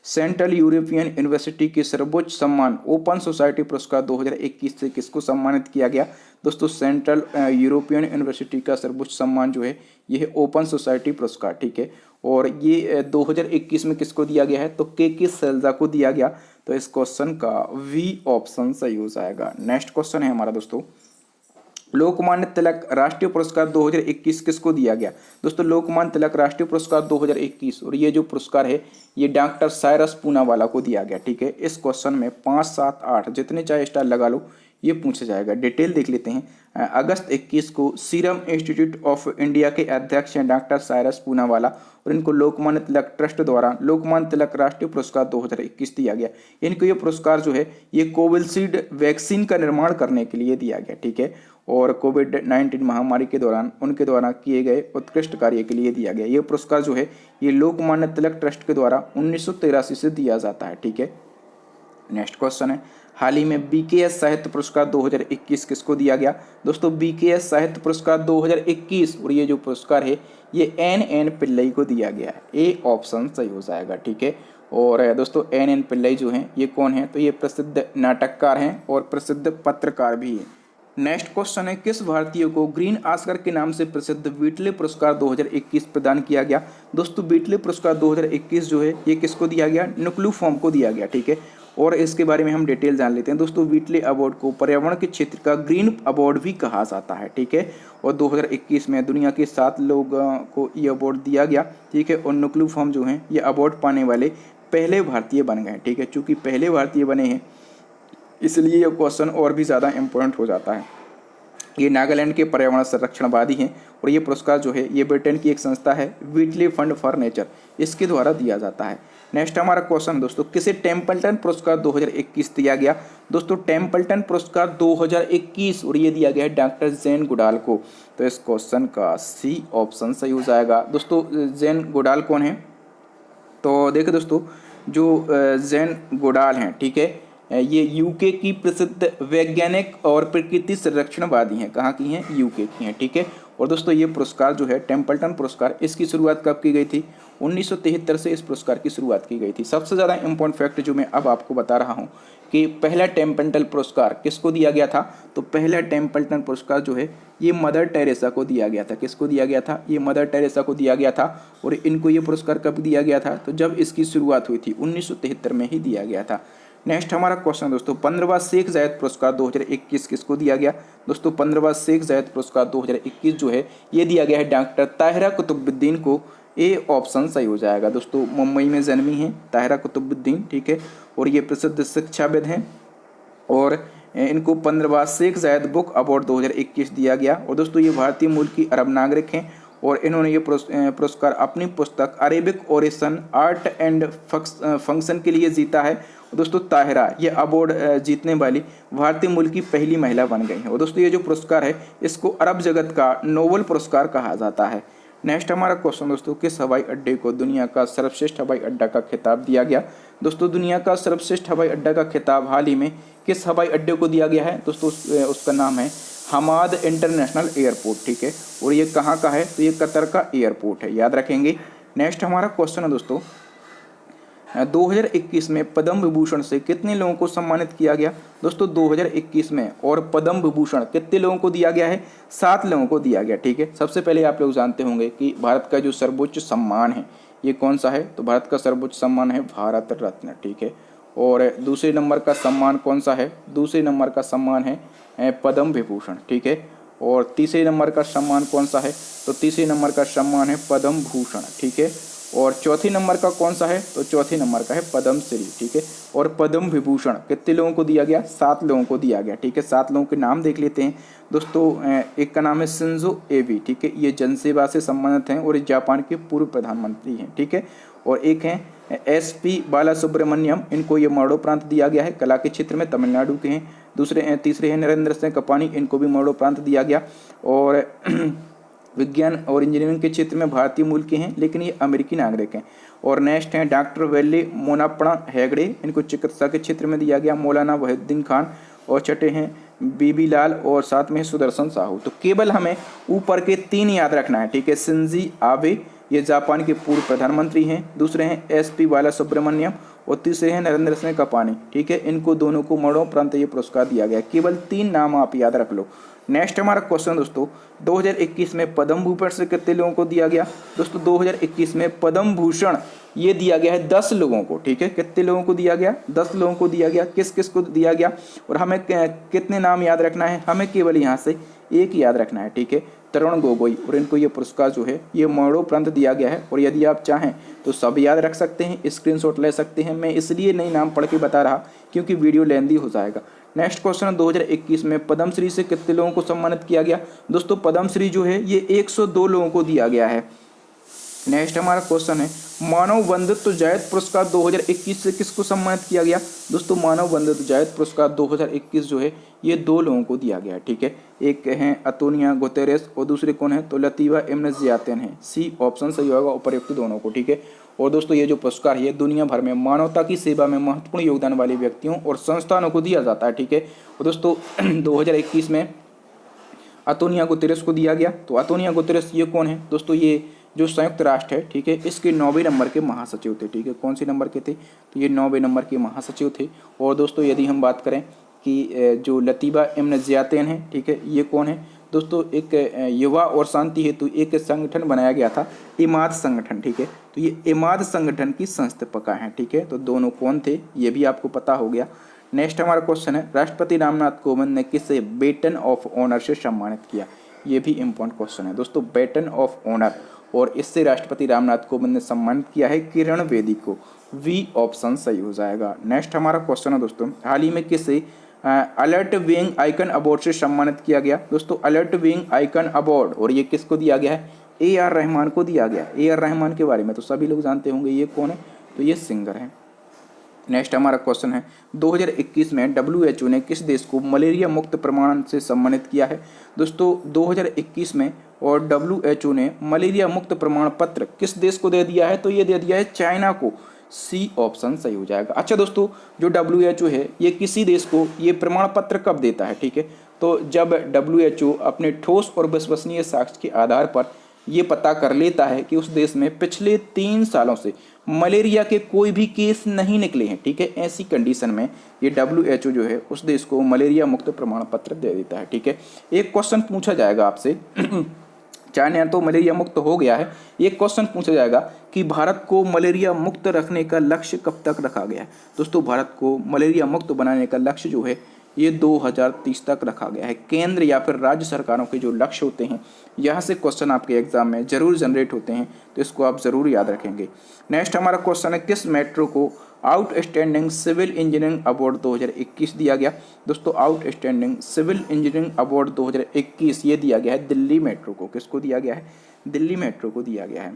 सेंट्रल यूरोपियन यूनिवर्सिटी की सर्वोच्च सम्मान ओपन सोसाइटी पुरस्कार 2021 से किसको सम्मानित किया गया? दोस्तों सेंट्रल यूरोपियन यूनिवर्सिटी का सर्वोच्च सम्मान जो है ये है ओपन सोसाइटी पुरस्कार, ठीक है। और ये 2021 में किसको दिया गया है? तो के सैलजा को दिया गया। तो इस क्वेश्चन का वी ऑप्शन सही हो जाएगा। नेक्स्ट क्वेश्चन है हमारा दोस्तों, लोकमान्य तिलक राष्ट्रीय पुरस्कार 2021 किसको दिया गया? दोस्तों लोकमान्य तिलक राष्ट्रीय पुरस्कार 2021 और ये जो पुरस्कार है ये डॉक्टर साइरस पूनावाला को दिया गया, ठीक है। इस क्वेश्चन में 5, 7, 8 जितने चाहे स्टार लगा लो ये पूछा जाएगा। डिटेल देख लेते हैं। अगस्त 21 को सीरम इंस्टीट्यूट ऑफ इंडिया के अध्यक्ष हैं डॉक्टर साइरस पूनावाला और इनको लोकमान्य तिलक ट्रस्ट द्वारा लोकमान्य तिलक राष्ट्रीय पुरस्कार 2021 दिया गया। इनको ये पुरस्कार जो है ये कोविशील्ड वैक्सीन का निर्माण करने के लिए दिया गया, ठीक है। और कोविड-19 महामारी के दौरान उनके द्वारा किए गए उत्कृष्ट कार्य के लिए दिया गया। ये पुरस्कार जो है ये लोकमान्य तिलक ट्रस्ट के द्वारा 1983 से दिया जाता है, ठीक है। नेक्स्ट क्वेश्चन है, हाल ही में BKS साहित्य पुरस्कार 2021 किसको दिया गया? दोस्तों BKS साहित्य पुरस्कार 2021 और ये जो पुरस्कार है ये NN पिल्लई को दिया गया है। ए ऑप्शन सही हो जाएगा, ठीक है। और दोस्तों NN पिल्लई जो हैं ये कौन है? तो ये प्रसिद्ध नाटककार हैं और प्रसिद्ध पत्रकार भी हैं। नेक्स्ट क्वेश्चन है, किस भारतीय को ग्रीन ऑस्कर के नाम से प्रसिद्ध व्हिटले पुरस्कार 2021 प्रदान किया गया। दोस्तों व्हिटले पुरस्कार 2021 जो है ये किसको दिया गया, नुक्लू को दिया गया, ठीक है। और इसके बारे में हम डिटेल जान लेते हैं। दोस्तों व्हिटले अवार्ड को पर्यावरण के क्षेत्र का ग्रीन अवार्ड भी कहा जाता है, ठीक है। और 2021 में दुनिया के 7 लोगों को ये अवार्ड दिया गया, ठीक है। और नुक्लू जो हैं ये अवार्ड पाने वाले पहले भारतीय बन गए, ठीक है। चूँकि पहले भारतीय बने हैं इसलिए ये क्वेश्चन और भी ज़्यादा इम्पोर्टेंट हो जाता है। ये नागालैंड के पर्यावरण संरक्षणवादी हैं और ये पुरस्कार जो है ये ब्रिटेन की एक संस्था है व्हिटले फंड फॉर नेचर, इसके द्वारा दिया जाता है। नेक्स्ट हमारा क्वेश्चन दोस्तों, किसे टेम्पल्टन पुरस्कार 2021 दिया गया। दोस्तों टेम्पल्टन पुरस्कार 2021 और ये दिया गया है डॉक्टर जैन गोडाल को। तो इस क्वेश्चन का सी ऑप्शन सही हो जाएगा। दोस्तों जैन गोडाल कौन है, तो देखो दोस्तों जो जैन गोडाल हैं, ठीक है, ये यूके की प्रसिद्ध वैज्ञानिक और प्रकृति संरक्षणवादी हैं। कहाँ की हैं, यूके की हैं, ठीक है। और दोस्तों ये पुरस्कार जो है टेम्पल्टन पुरस्कार, इसकी शुरुआत कब की गई थी, 1973 से इस पुरस्कार की शुरुआत की गई थी। सबसे ज़्यादा इंपॉर्टेंट फैक्ट जो मैं अब आपको बता रहा हूँ कि पहला टेम्पल्टन पुरस्कार किसको दिया गया था, तो पहला टेम्पल्टन पुरस्कार जो है ये मदर टेरेसा को दिया गया था। किसको दिया गया था, ये मदर टेरेसा को दिया गया था। और इनको ये पुरस्कार कब दिया गया था, तो जब इसकी शुरुआत हुई थी 1973 में ही दिया गया था। नेक्स्ट हमारा क्वेश्चन दोस्तों, 15वां शेख जायद पुरस्कार 2021 किसको दिया गया। दोस्तों 15वां शेख जायद पुरस्कार 2021 जो है ये दिया गया है डॉक्टर ताहिरा कुतुबुद्दीन को। ए ऑप्शन सही हो जाएगा। दोस्तों मुंबई में जन्मी हैं ताहिरा कुतुबुद्दीन, ठीक है। और ये प्रसिद्ध शिक्षाविद हैं और इनको 15वां शेख जायद बुक अवार्ड 2021 दिया गया। और दोस्तों ये भारतीय मूल की अरब नागरिक हैं और इन्होंने ये पुरस्कार अपनी पुस्तक Arabic oration art and function के लिए जीता है। दोस्तों ताहिरा ये अवार्ड जीतने वाली भारतीय मूल की पहली महिला बन गई है। और दोस्तों ये जो पुरस्कार है इसको अरब जगत का नोबेल पुरस्कार कहा जाता है। नेक्स्ट हमारा क्वेश्चन दोस्तों, किस हवाई अड्डे को दुनिया का सर्वश्रेष्ठ हवाई अड्डा का खिताब दिया गया। दोस्तों दुनिया का सर्वश्रेष्ठ हवाई अड्डा का खिताब हाल ही में किस हवाई अड्डे को दिया गया है। दोस्तों उसका नाम है हमाद इंटरनेशनल एयरपोर्ट, ठीक है। और ये कहाँ का है, तो ये कतर का एयरपोर्ट है, याद रखेंगे। नेक्स्ट हमारा क्वेश्चन है दोस्तों, 2021 में पद्म विभूषण से कितने लोगों को सम्मानित किया गया। दोस्तों 2021 में और पद्म विभूषण कितने लोगों को दिया गया है, 7 लोगों को दिया गया, ठीक है। सबसे पहले आप लोग जानते होंगे कि भारत का जो सर्वोच्च सम्मान है ये कौन सा है, तो भारत का सर्वोच्च सम्मान है भारत रत्न, ठीक है। और दूसरे नंबर का सम्मान कौन सा है, दूसरे नंबर का सम्मान है पद्म विभूषण, ठीक है। और तीसरे नंबर का सम्मान कौन सा है, तो तीसरे नंबर का सम्मान है पद्म भूषण, ठीक है। और चौथे नंबर का कौन सा है, तो चौथे नंबर का है पद्म श्री, ठीक है। और पद्म विभूषण कितने लोगों को दिया गया, 7 लोगों को दिया गया, ठीक है। 7 लोगों के नाम देख लेते हैं दोस्तों। एक का नाम है शिंजो एबे, ठीक है, ये जनसेवा से संबंधित हैं और जापान के पूर्व प्रधानमंत्री हैं, ठीक है। और एक हैं SP बालासुब्रमण्यम, इनको ये मरणोपरांत दिया गया है, कला के क्षेत्र में तमिलनाडु के हैं। तीसरे हैं नरेंद्र सिंह कपानी, इनको भी मरणोपरांत दिया गया। और विज्ञान और इंजीनियरिंग के क्षेत्र में भारतीय मूल के हैं लेकिन ये अमेरिकी नागरिक हैं। और नेक्स्ट हैं डॉक्टर वेल्ले मोनाप्पा हेगड़े, इनको चिकित्सा के क्षेत्र में दिया गया। मौलाना वहीउद्दीन खान, और छठे हैं बीबी लाल, और साथ में सुदर्शन साहू। तो केवल हमें ऊपर के 3 याद रखना है, ठीक है। शिंजो आबे ये जापान के पूर्व प्रधानमंत्री हैं, दूसरे हैं SP बालासुब्रमण्यम और तीसरे हैं नरेंद्र सिंह कपानी, ठीक है। इनको दोनों को मरणोपरांत ये पुरस्कार दिया गया। केवल 3 नाम आप याद रख लो। नेक्स्ट हमारा क्वेश्चन दोस्तों, 2021 में पद्म भूषण कितने लोगों को दिया गया। दोस्तों 2021 में पद्म भूषण ये दिया गया है 10 लोगों को, ठीक है। कितने लोगों को दिया गया, 10 लोगों को दिया गया। किस किस को दिया गया और हमें कितने नाम याद रखना है, हमें केवल यहाँ से एक याद रखना है, ठीक है, तरुण गोगोई। और इनको ये पुरस्कार जो है ये मरणोपरांत दिया गया है। और यदि आप चाहें तो सब याद रख सकते हैं, स्क्रीनशॉट ले सकते हैं। मैं इसलिए नहीं नाम पढ़ के बता रहा क्योंकि वीडियो लेंदी हो जाएगा। नेक्स्ट क्वेश्चन, 2021 में पद्मश्री से कितने लोगों को सम्मानित किया गया। दोस्तों पद्मश्री जो है ये 102 लोगों को दिया गया है। नेक्स्ट हमारा क्वेश्चन है, मानव बंधुत्व जायद पुरस्कार 2021 से किसको सम्मानित किया गया। दोस्तों मानव बंधुत्व जायद पुरस्कार 2021 जो है ये 2 लोगों को दिया गया है, ठीक है। एक हैं अतोनियो गुतेरेस और दूसरे कौन है, तो लतीफ़ा इब्न ज़ियातन है। सी ऑप्शन सही होगा, उपर्युक्त दोनों को, ठीक है। और दोस्तों ये जो पुरस्कार है दुनिया भर में मानवता की सेवा में महत्वपूर्ण योगदान वाले व्यक्तियों और संस्थानों को दिया जाता है, ठीक है। और दोस्तों 2021 में अतोनियो गुतेरेस को दिया गया। तो अतोनियो गुतेरेस ये कौन है, दोस्तों ये जो संयुक्त राष्ट्र है, ठीक है, इसके 9वें नंबर के महासचिव थे, ठीक है। कौन से नंबर के थे, तो ये 9वें नंबर के महासचिव थे। और दोस्तों यदि हम बात करें कि जो लतीफ़ा इब्न ज़ियातैन है, ठीक है, ये कौन है दोस्तों, एक युवा और शांति हेतु एक संगठन बनाया गया था, इमाद संगठन, ठीक है। तो ये इमाद संगठन की संस्थापका हैं, ठीक है। तो दोनों कौन थे ये भी आपको पता हो गया। नेक्स्ट हमारा क्वेश्चन है, राष्ट्रपति रामनाथ कोविंद ने किसे बेटन ऑफ ऑनर से सम्मानित किया? ये भी इम्पोर्टेंट क्वेश्चन है दोस्तों, बेटन ऑफ ऑनर, और इससे राष्ट्रपति रामनाथ कोविंद ने सम्मानित किया है किरण बेदी को। वी ऑप्शन सही हो जाएगा। नेक्स्ट हमारा क्वेश्चन है दोस्तों, हाल ही में किसे अलर्ट विंग आइकन अवार्ड से सम्मानित किया गया? दोस्तों अलर्ट विंग आइकन अवार्ड, और ये किसको दिया गया है? AR रहमान को दिया गया। AR रहमान के बारे में तो सभी लोग जानते होंगे, ये कौन है? तो ये सिंगर है। नेक्स्ट हमारा क्वेश्चन है, 2021 में WHO ने किस देश को मलेरिया मुक्त प्रमाण से सम्मानित किया है? दोस्तों 2021 में और WHO ने मलेरिया मुक्त प्रमाण पत्र किस देश को दे दिया है? तो ये दे दिया है चाइना को। सी ऑप्शन सही हो जाएगा। अच्छा दोस्तों, जो WHO है ये किसी देश को ये प्रमाण पत्र कब देता है? ठीक है, तो जब WHO अपने ठोस और विश्वसनीय साक्ष्य के आधार पर ये पता कर लेता है कि उस देश में पिछले 3 सालों से मलेरिया के कोई भी केस नहीं निकले हैं, ठीक है। ऐसी कंडीशन में ये WHO जो है उस देश को मलेरिया मुक्त प्रमाण पत्र दे देता है, ठीक है। एक क्वेश्चन पूछा जाएगा आपसे चाइना तो मलेरिया मुक्त हो गया है, ये क्वेश्चन पूछा जाएगा कि भारत को मलेरिया मुक्त रखने का लक्ष्य कब तक रखा गया है? दोस्तों भारत को मलेरिया मुक्त बनाने का लक्ष्य जो है ये 2030 तक रखा गया है। केंद्र या फिर राज्य सरकारों के जो लक्ष्य होते हैं, यहाँ से क्वेश्चन आपके एग्जाम में जरूर जनरेट होते हैं, तो इसको आप जरूर याद रखेंगे। नेक्स्ट हमारा क्वेश्चन है, किस मेट्रो को आउटस्टैंडिंग सिविल इंजीनियरिंग अवार्ड 2021 दिया गया? दोस्तों आउटस्टैंडिंग सिविल इंजीनियरिंग अवार्ड 2021 ये दिया गया है दिल्ली मेट्रो को। किसको दिया गया है? दिल्ली मेट्रो को दिया गया है।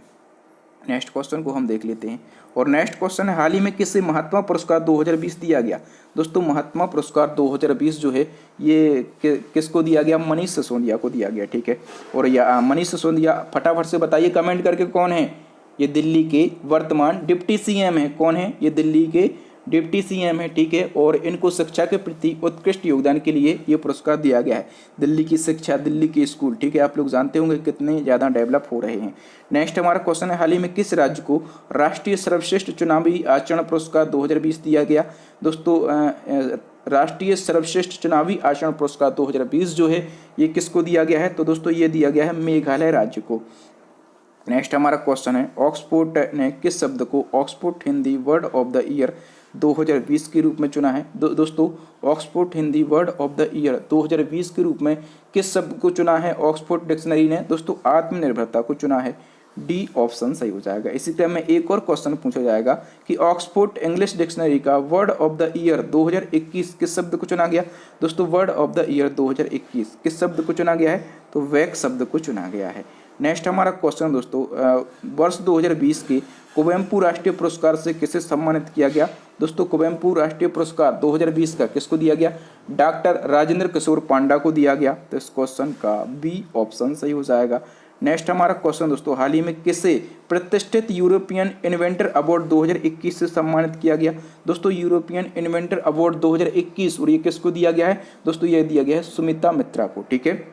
नेक्स्ट क्वेश्चन को हम देख लेते हैं, और नेक्स्ट क्वेश्चन है, हाल ही में किसे महात्मा पुरस्कार 2020 दिया गया? दोस्तों महात्मा पुरस्कार 2020 जो है ये किसको दिया गया? मनीष सिसोदिया को दिया गया, ठीक है। और या मनीष सिसोदिया फटाफट से बताइए कमेंट करके कौन है? ये दिल्ली के वर्तमान डिप्टी CM है। कौन है? ये दिल्ली के डिप्टी CM है, ठीक है। और इनको शिक्षा के प्रति उत्कृष्ट योगदान के लिए ये पुरस्कार दिया गया है। दिल्ली की शिक्षा, दिल्ली के स्कूल, ठीक है, आप लोग जानते होंगे कितने ज़्यादा डेवलप हो रहे हैं। नेक्स्ट हमारा क्वेश्चन है, हाल ही में किस राज्य को राष्ट्रीय सर्वश्रेष्ठ चुनावी आचरण पुरस्कार 2020 दिया गया? दोस्तों राष्ट्रीय सर्वश्रेष्ठ चुनावी आचरण पुरस्कार 2020 जो है ये किसको दिया गया है? तो दोस्तों ये दिया गया है मेघालय राज्य को। नेक्स्ट हमारा क्वेश्चन है, ऑक्सफोर्ड ने किस शब्द को Oxford Hindi word of the year 2020 के रूप में चुना है? दोस्तों Oxford Hindi word of the year 2020 के रूप में किस शब्द को चुना है ऑक्सफोर्ड डिक्शनरी ने? दोस्तों आत्मनिर्भरता को चुना है। डी ऑप्शन सही हो जाएगा। इसी तरह में एक और क्वेश्चन पूछा जाएगा कि ऑक्सफोर्ड इंग्लिश डिक्शनरी का वर्ड ऑफ द ईयर 2021 किस शब्द को चुना गया? दोस्तों वर्ड ऑफ द ईयर 2021 किस शब्द को चुना गया है? तो वैक शब्द को चुना गया है। नेक्स्ट हमारा क्वेश्चन दोस्तों, वर्ष 2020 के कुवेम्पू राष्ट्रीय पुरस्कार से किसे सम्मानित किया गया? दोस्तों कुवेम्पू राष्ट्रीय पुरस्कार 2020 का किसको दिया गया? डॉक्टर राजेंद्र किशोर पांडा को दिया गया। तो इस क्वेश्चन का बी ऑप्शन सही हो जाएगा। नेक्स्ट हमारा क्वेश्चन दोस्तों, हाल ही में किसे प्रतिष्ठित यूरोपियन इन्वेंटर अवार्ड 2021 से सम्मानित किया गया? दोस्तों यूरोपियन इन्वेंटर अवार्ड 2021, और ये किसको दिया गया है? दोस्तों ये दिया गया है सुमिता मित्रा को, ठीक है।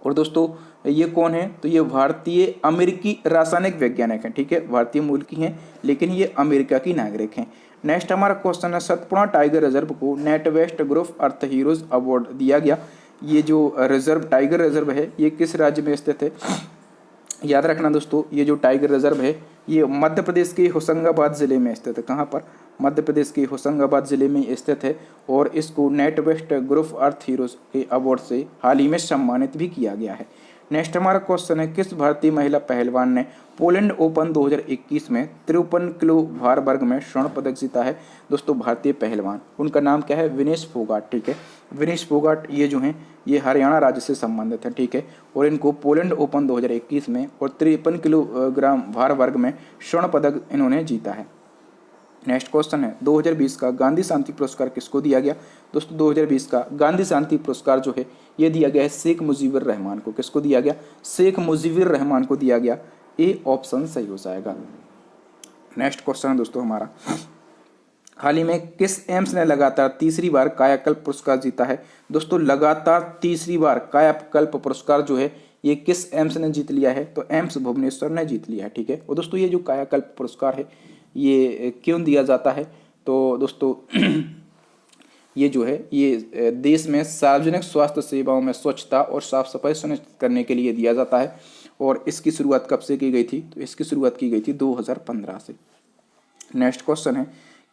और दोस्तों ये कौन है? तो ये भारतीय अमेरिकी रासायनिक वैज्ञानिक हैं, ठीक है, भारतीय मूल की हैं लेकिन ये अमेरिका की नागरिक हैं। नेक्स्ट हमारा क्वेश्चन है, सतपुड़ा टाइगर रिजर्व को नेट वेस्ट ग्रुप अर्थ हीरोज अवार्ड दिया गया। ये जो रिजर्व टाइगर रिजर्व है ये किस राज्य में स्थित है? याद रखना दोस्तों, ये जो टाइगर रिजर्व है ये मध्य प्रदेश के होशंगाबाद जिले में स्थित है। कहाँ पर? मध्य प्रदेश के होशंगाबाद जिले में स्थित है, और इसको नेट वेस्ट ग्रुप अर्थ हीरोज के अवार्ड से हाल ही में सम्मानित भी किया गया है। नेक्स्ट हमारा क्वेश्चन है, किस भारतीय महिला पहलवान ने पोलैंड ओपन 2021 में 53 किलो भार वर्ग में स्वर्ण पदक जीता है? दोस्तों भारतीय पहलवान, उनका नाम क्या है? विनेश फोगाट, ठीक है। विनेश फोगाट ये जो हैं ये हरियाणा राज्य से संबंधित है, ठीक है। और इनको पोलैंड ओपन 2021 में और 53 किलोग्राम भार वर्ग में स्वर्ण पदक इन्होंने जीता है। नेक्स्ट क्वेश्चन है, 2020 का गांधी शांति पुरस्कार किसको दिया गया? दोस्तों 2020 का गांधी शांति पुरस्कार जो है ये दिया गया है शेख मुजीबुर रहमान को। किसको दिया गया? शेख मुजीबुर रहमान को दिया गया। ए ऑप्शन सही हो जाएगा। नेक्स्ट क्वेश्चन है दोस्तों हमारा, हाल ही में किस एम्स ने लगातार तीसरी बार कायाकल्प पुरस्कार जीता है? दोस्तों लगातार तीसरी बार कायाकल्प पुरस्कार जो है ये किस एम्स ने जीत लिया है? तो एम्स भुवनेश्वर ने जीत लिया है, ठीक है। और दोस्तों ये जो कायाकल्प पुरस्कार है ये क्यों दिया जाता है? तो दोस्तों ये जो है ये देश में सार्वजनिक स्वास्थ्य सेवाओं में स्वच्छता और साफ सफाई सुनिश्चित करने के लिए दिया जाता है। और इसकी शुरुआत कब से की गई थी? तो इसकी शुरुआत की गई थी 2015 से। नेक्स्ट क्वेश्चन है,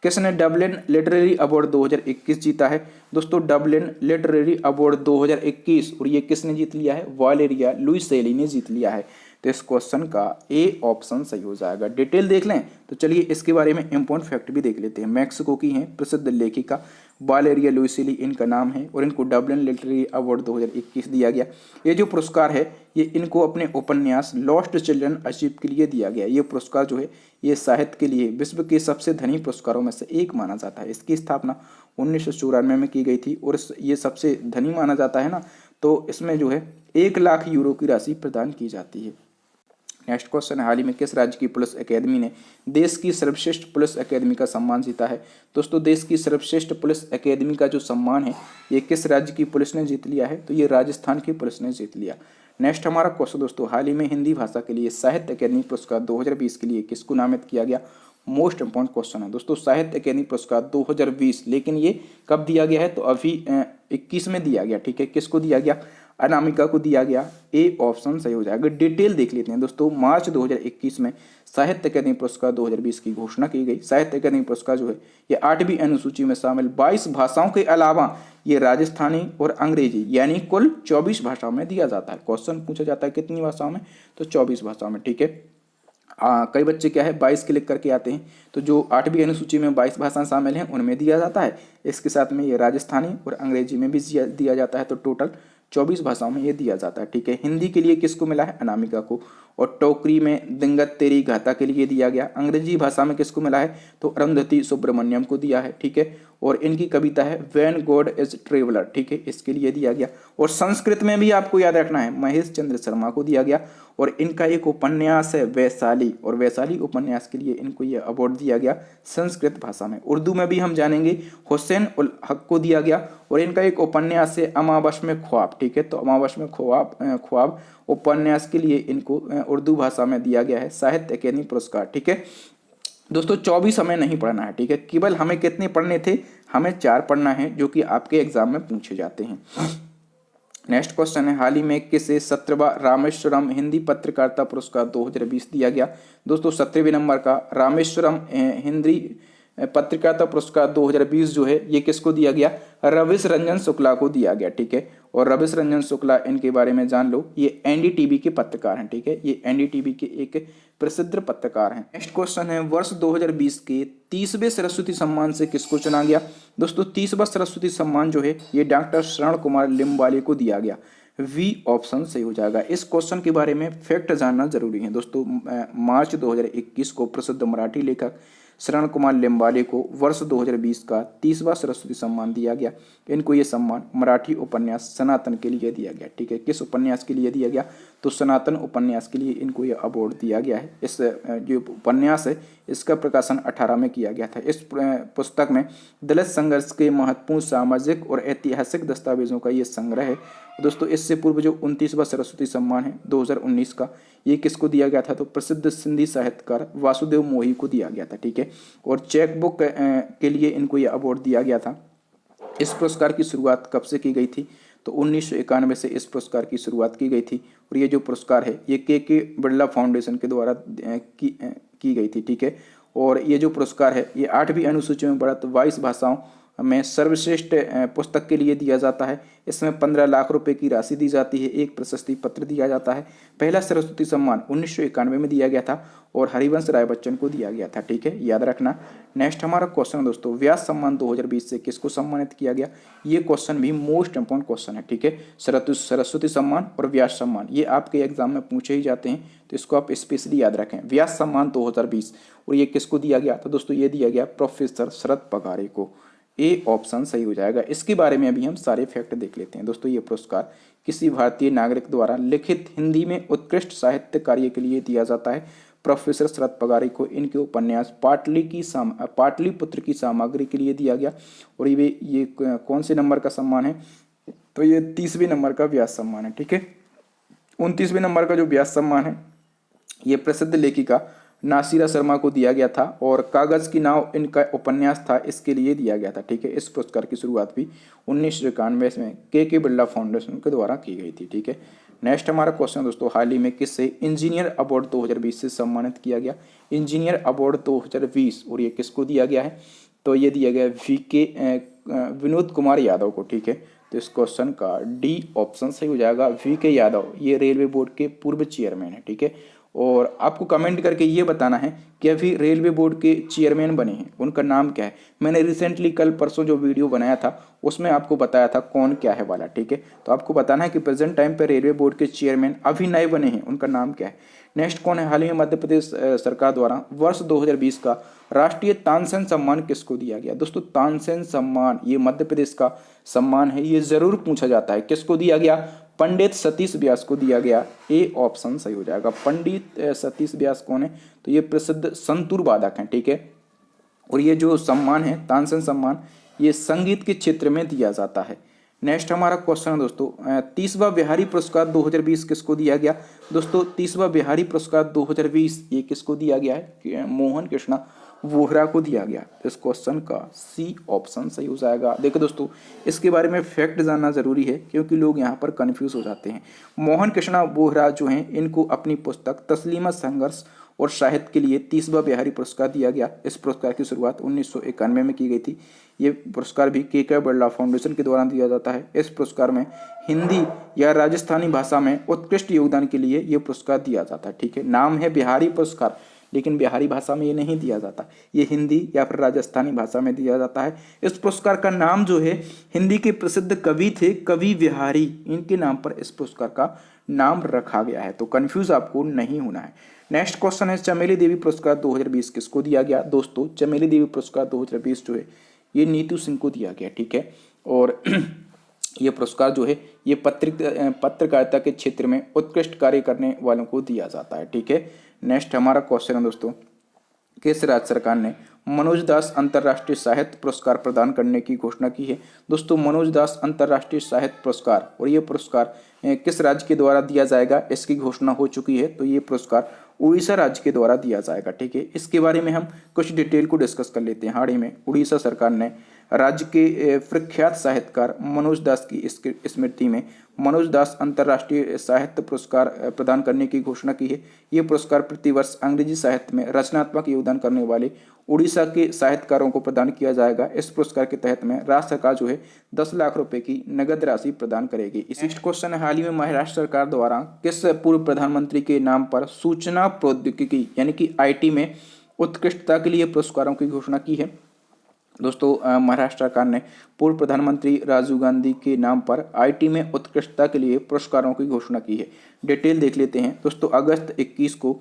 किसने डबलिन लिटरेरी अवार्ड 2021 जीता है? दोस्तों डबलिन लिटरेरी अवार्ड 2021, और ये किसने जीत लिया है? वालेरिया लुइसेली ने जीत लिया है। तो इस क्वेश्चन का ए ऑप्शन सही हो जाएगा। डिटेल देख लें तो चलिए इसके बारे में इंपॉर्टेंट फैक्ट भी देख लेते हैं। मैक्सिको की हैं प्रसिद्ध लेखिका वालेरिया लुइसेली इनका नाम है, और इनको डबलिन लिटरेरी अवार्ड 2021 दिया गया। ये जो पुरस्कार है ये इनको अपने उपन्यास लॉस्ट चिल्ड्रन अचीव के लिए दिया गया। ये पुरस्कार जो है ये साहित्य के लिए विश्व के सबसे धनी पुरस्कारों में से एक माना जाता है। इसकी स्थापना 1994 में की गई थी, और ये सबसे धनी माना जाता है ना, तो इसमें जो है 1 लाख यूरो की राशि प्रदान की जाती है। नेक्स्ट क्वेश्चन है, हाल ही में किस राज्य की पुलिस अकेदमी ने देश की सर्वश्रेष्ठ पुलिस अकेदमी का सम्मान जीता है? दोस्तों देश की सर्वश्रेष्ठ पुलिस अकेदमी का जो सम्मान है ये किस राज्य की पुलिस ने जीत लिया है? तो ये राजस्थान की पुलिस ने जीत लिया। नेक्स्ट हमारा क्वेश्चन दोस्तों, हाल ही में हिंदी भाषा के लिए साहित्य अकेदमी पुरस्कार 2020 के लिए किसको नामित किया गया? मोस्ट इंपॉर्टेंट क्वेश्चन है दोस्तों, साहित्य अकेदमी पुरस्कार 2020, लेकिन ये कब दिया गया है? तो अभी 21 में दिया गया। ठीक है, किसको दिया गया? अनामिका को दिया गया। ए ऑप्शन सही हो जाएगा। डिटेल देख लेते हैं दोस्तों। मार्च 2021 में साहित्य अकादमी पुरस्कार 2020 की घोषणा की गई। साहित्य अकादमी पुरस्कार जो है ये 8वीं अनुसूची में शामिल 22 भाषाओं के अलावा ये राजस्थानी और अंग्रेजी यानी कुल 24 भाषाओं में दिया जाता है। क्वेश्चन पूछा जाता है कितनी भाषाओं में? तो 24 भाषाओं में। ठीक है, कई बच्चे क्या है 22 क्लिक करके आते हैं, तो जो 8वीं अनुसूची में 22 भाषाएं शामिल हैं उनमें दिया जाता है। इसके साथ में ये राजस्थानी और अंग्रेजी में भी दिया जाता है, तो टोटल 24 भाषाओं में ये दिया जाता है। ठीक है, हिंदी के लिए किसको मिला है? अनामिका को। और टोकरी में दिंगत तेरी गाथा के लिए दिया गया। अंग्रेजी भाषा में किसको मिला है? तो अरुंधति सुब्रमण्यम को दिया है। ठीक है, और इनकी कविता है व्हेन गॉड इज ट्रेवलर। ठीक है, इसके लिए दिया गया। और संस्कृत में भी आपको याद रखना है, महेश चंद्र शर्मा को दिया गया। और इनका एक उपन्यास है वैशाली, और वैशाली उपन्यास के लिए इनको यह अवार्ड दिया गया संस्कृत भाषा में। उर्दू में भी हम जानेंगे, हुसैन उल हक को दिया गया। और इनका एक उपन्यास है अमावस में ख्वाब। ठीक है, तो अमावस में ख्वाब उपन्यास के लिए इनको उर्दू भाषा में दिया गया है साहित्य अकादमी पुरस्कार। ठीक है दोस्तों, 24 हमें नहीं पढ़ना है। ठीक है, केवल हमें कितने पढ़ने थे? हमें 4 पढ़ना है, जो कि आपके एग्जाम में पूछे जाते हैं। नेक्स्ट क्वेश्चन है, हाल ही में किसे 17वां रामेश्वरम हिंदी पत्रकारिता पुरस्कार 2020 दिया गया? दोस्तों 17वें नंबर का रामेश्वरम हिंदी पत्रकारिता पुरस्कार 2020 जो है ये किसको दिया गया? रविश रंजन शुक्ला को दिया गया। ठीक है, और रविश रंजन शुक्ला इनके बारे में जान लो, ये एनडीटीवी के पत्रकार हैं। ठीक है, ये एनडीटीवी के एक प्रसिद्ध पत्रकार हैं। नेक्स्ट क्वेश्चन है, वर्ष 2020 के 30वें सरस्वती सम्मान से किसको चुना गया? दोस्तों 30वां सरस्वती सम्मान जो है ये डॉक्टर शरण कुमार लिम्बाले को दिया गया। वी ऑप्शन सही हो जाएगा। इस क्वेश्चन के बारे में फैक्ट जानना जरूरी है दोस्तों। मार्च 2021 को प्रसिद्ध मराठी लेखक शरण कुमार लिम्बाले को वर्ष 2020 का 30वां सरस्वती सम्मान दिया गया। इनको ये सम्मान मराठी उपन्यास सनातन के लिए दिया गया। ठीक है, किस उपन्यास के लिए दिया गया? तो सनातन उपन्यास के लिए इनको ये अवार्ड दिया गया है। इस जो उपन्यास है इसका प्रकाशन 18 में किया गया था। इस पुस्तक में दलित संघर्ष के महत्वपूर्ण सामाजिक और ऐतिहासिक दस्तावेजों का ये संग्रह है। दोस्तों इससे पूर्व जो 29वां सरस्वती सम्मान है 2019 का, ये किसको दिया गया था? तो प्रसिद्ध सिंधी साहित्यकार वासुदेव मोही को दिया गया था। ठीक है, और चेक बुक के लिए इनको ये अवार्ड दिया गया था। इस पुरस्कार की शुरुआत कब से की गई थी? तो 1991 से इस पुरस्कार की शुरुआत की गई थी। और ये जो पुरस्कार है ये के बिरला फाउंडेशन के द्वारा की गई थी। ठीक है, और ये जो पुरस्कार है ये 8वीं अनुसूची में बढ़त 22 भाषाओं में सर्वश्रेष्ठ पुस्तक के लिए दिया जाता है। इसमें 15 लाख रुपए की राशि दी जाती है, एक प्रशस्ति पत्र दिया जाता है। पहला सरस्वती सम्मान 1991 में दिया गया था और हरिवंश राय बच्चन को दिया गया था। ठीक है, याद रखना। नेक्स्ट हमारा क्वेश्चन दोस्तों, व्यास सम्मान 2020 से किसको सम्मानित किया गया? ये क्वेश्चन भी मोस्ट इंपॉर्टेंट क्वेश्चन है। ठीक है, सरस्वती सम्मान और व्यास सम्मान ये आपके एग्जाम में पूछे ही जाते हैं, तो इसको आप स्पेशली याद रखें। व्यास सम्मान 2020 और ये किसको दिया गया? तो दोस्तों ये दिया गया प्रोफेसर शरद पगारे को। ए ऑप्शन सही हो जाएगा। इसके बारे में अभी हम सारे फैक्ट देख लेते हैं। दोस्तों ये पुरस्कार किसी भारतीय नागरिक द्वारा लिखित हिंदी में उत्कृष्ट साहित्य कार्य के लिए दिया जाता है। प्रोफेसर शरद पगारी को इनके उपन्यास पाटलिपुत्र की सामग्री के लिए दिया गया। और ये कौन से नंबर का सम्मान है? तो ये 30वें नंबर का व्यास सम्मान है। ठीक है, 29वें नंबर का जो व्यास सम्मान है ये प्रसिद्ध लेखिका नासिरा शर्मा को दिया गया था, और कागज की नाव इनका उपन्यास था, इसके लिए दिया गया था। ठीक है, इस पुरस्कार की शुरुआत भी 1991 में के बिरला फाउंडेशन के द्वारा की गई थी। ठीक है, नेक्स्ट हमारा क्वेश्चन दोस्तों, हाल ही में किससे इंजीनियर अवार्ड 2020 से सम्मानित किया गया? इंजीनियर अवार्ड 2020, और ये किसको दिया गया है? तो ये दिया गया विनोद कुमार यादव को। ठीक है, तो इस क्वेश्चन का डी ऑप्शन सही हो जाएगा। VK यादव ये रेलवे बोर्ड के पूर्व चेयरमैन है। ठीक है, और आपको कमेंट करके ये बताना है कि अभी रेलवे बोर्ड के चेयरमैन बने हैं, उनका नाम क्या है। मैंने रिसेंटली कल परसों जो वीडियो बनाया था उसमें आपको बताया था कौन क्या है वाला। ठीक है, तो आपको बताना है कि प्रेजेंट टाइम पे रेलवे बोर्ड के चेयरमैन अभी नए बने हैं, उनका नाम क्या है। नेक्स्ट कौन है? हाल ही में मध्य प्रदेश सरकार द्वारा वर्ष 2020 का राष्ट्रीय तानसेन सम्मान किसको दिया गया? दोस्तों, तानसेन सम्मान ये मध्य प्रदेश का सम्मान है, ये जरूर पूछा जाता है। किसको दिया गया? पंडित सतीश व्यास को दिया गया। ए ऑप्शन सही हो जाएगा। पंडित सतीश व्यास कौन है? तो ये प्रसिद्ध संतूर वादक हैं। ठीक है, और ये जो सम्मान है तानसेन सम्मान, ये संगीत के क्षेत्र में दिया जाता है। नेक्स्ट हमारा क्वेश्चन है दोस्तों, 30वां बिहारी पुरस्कार 2020 किसको दिया गया? दोस्तों, 30वां बिहारी पुरस्कार 2020 ये किसको दिया गया है? मोहन कृष्णा वोहरा को दिया गया। इस क्वेश्चन का सी ऑप्शन सही हो जाएगा। देखो दोस्तों, इसके बारे में फैक्ट जानना जरूरी है क्योंकि लोग यहाँ पर कंफ्यूज हो जाते हैं। मोहन कृष्णा वोहरा जो हैं, इनको अपनी पुस्तक तस्लीमा संघर्ष और साहित्य के लिए 30वां बिहारी पुरस्कार दिया गया। इस पुरस्कार की शुरुआत 1991 में की गई थी। ये पुरस्कार भी के बिरला फाउंडेशन के द्वारा दिया जाता है। इस पुरस्कार में हिंदी या राजस्थानी भाषा में उत्कृष्ट योगदान के लिए ये पुरस्कार दिया जाता है। ठीक है, नाम है बिहारी पुरस्कार, लेकिन बिहारी भाषा में ये नहीं दिया जाता, ये हिंदी या फिर राजस्थानी भाषा में दिया जाता है। इस पुरस्कार का नाम जो है, हिंदी के प्रसिद्ध कवि थे कवि बिहारी, इनके नाम पर इस पुरस्कार का नाम रखा गया है। तो कंफ्यूज आपको नहीं होना है। नेक्स्ट क्वेश्चन है, चमेली देवी पुरस्कार 2020 किसको दिया गया? दोस्तों, चमेली देवी पुरस्कार 2020 जो है ये नीतू सिंह को दिया गया। ठीक है, और ये पुरस्कार जो है ये पत्रकारिता के क्षेत्र में उत्कृष्ट कार्य करने वालों को दिया जाता है। ठीक है, नेक्स्ट हमारा क्वेश्चन है दोस्तों, किस राज्य सरकार ने मनोज दास अंतर्राष्ट्रीय साहित्य पुरस्कार प्रदान करने की घोषणा की है? दोस्तों, मनोज दास अंतर्राष्ट्रीय साहित्य पुरस्कार, और ये पुरस्कार किस राज्य के द्वारा दिया जाएगा इसकी घोषणा हो चुकी है। तो ये पुरस्कार उड़ीसा राज्य के द्वारा दिया जाएगा। ठीक है, इसके बारे में हम कुछ डिटेल को डिस्कस कर लेते हैं। हाल ही में उड़ीसा सरकार ने राज्य के प्रख्यात साहित्यकार मनोज दास की स्मृति में मनोज दास अंतर्राष्ट्रीय साहित्य पुरस्कार प्रदान करने की घोषणा की है। ये पुरस्कार प्रतिवर्ष अंग्रेजी साहित्य में रचनात्मक योगदान करने वाले उड़ीसा के साहित्यकारों को प्रदान किया जाएगा। इस पुरस्कार के तहत में राज्य सरकार जो है 10 लाख रुपए की नगद राशि प्रदान करेगी। नेक्स्ट क्वेश्चन है, हाल ही में महाराष्ट्र सरकार द्वारा किस पूर्व प्रधानमंत्री के नाम पर सूचना प्रौद्योगिकी यानी कि IT में उत्कृष्टता के लिए पुरस्कारों की घोषणा की है? दोस्तों, महाराष्ट्र सरकार ने पूर्व प्रधानमंत्री राजीव गांधी के नाम पर IT में उत्कृष्टता के लिए पुरस्कारों की घोषणा की है। डिटेल देख लेते हैं दोस्तों। अगस्त 21 को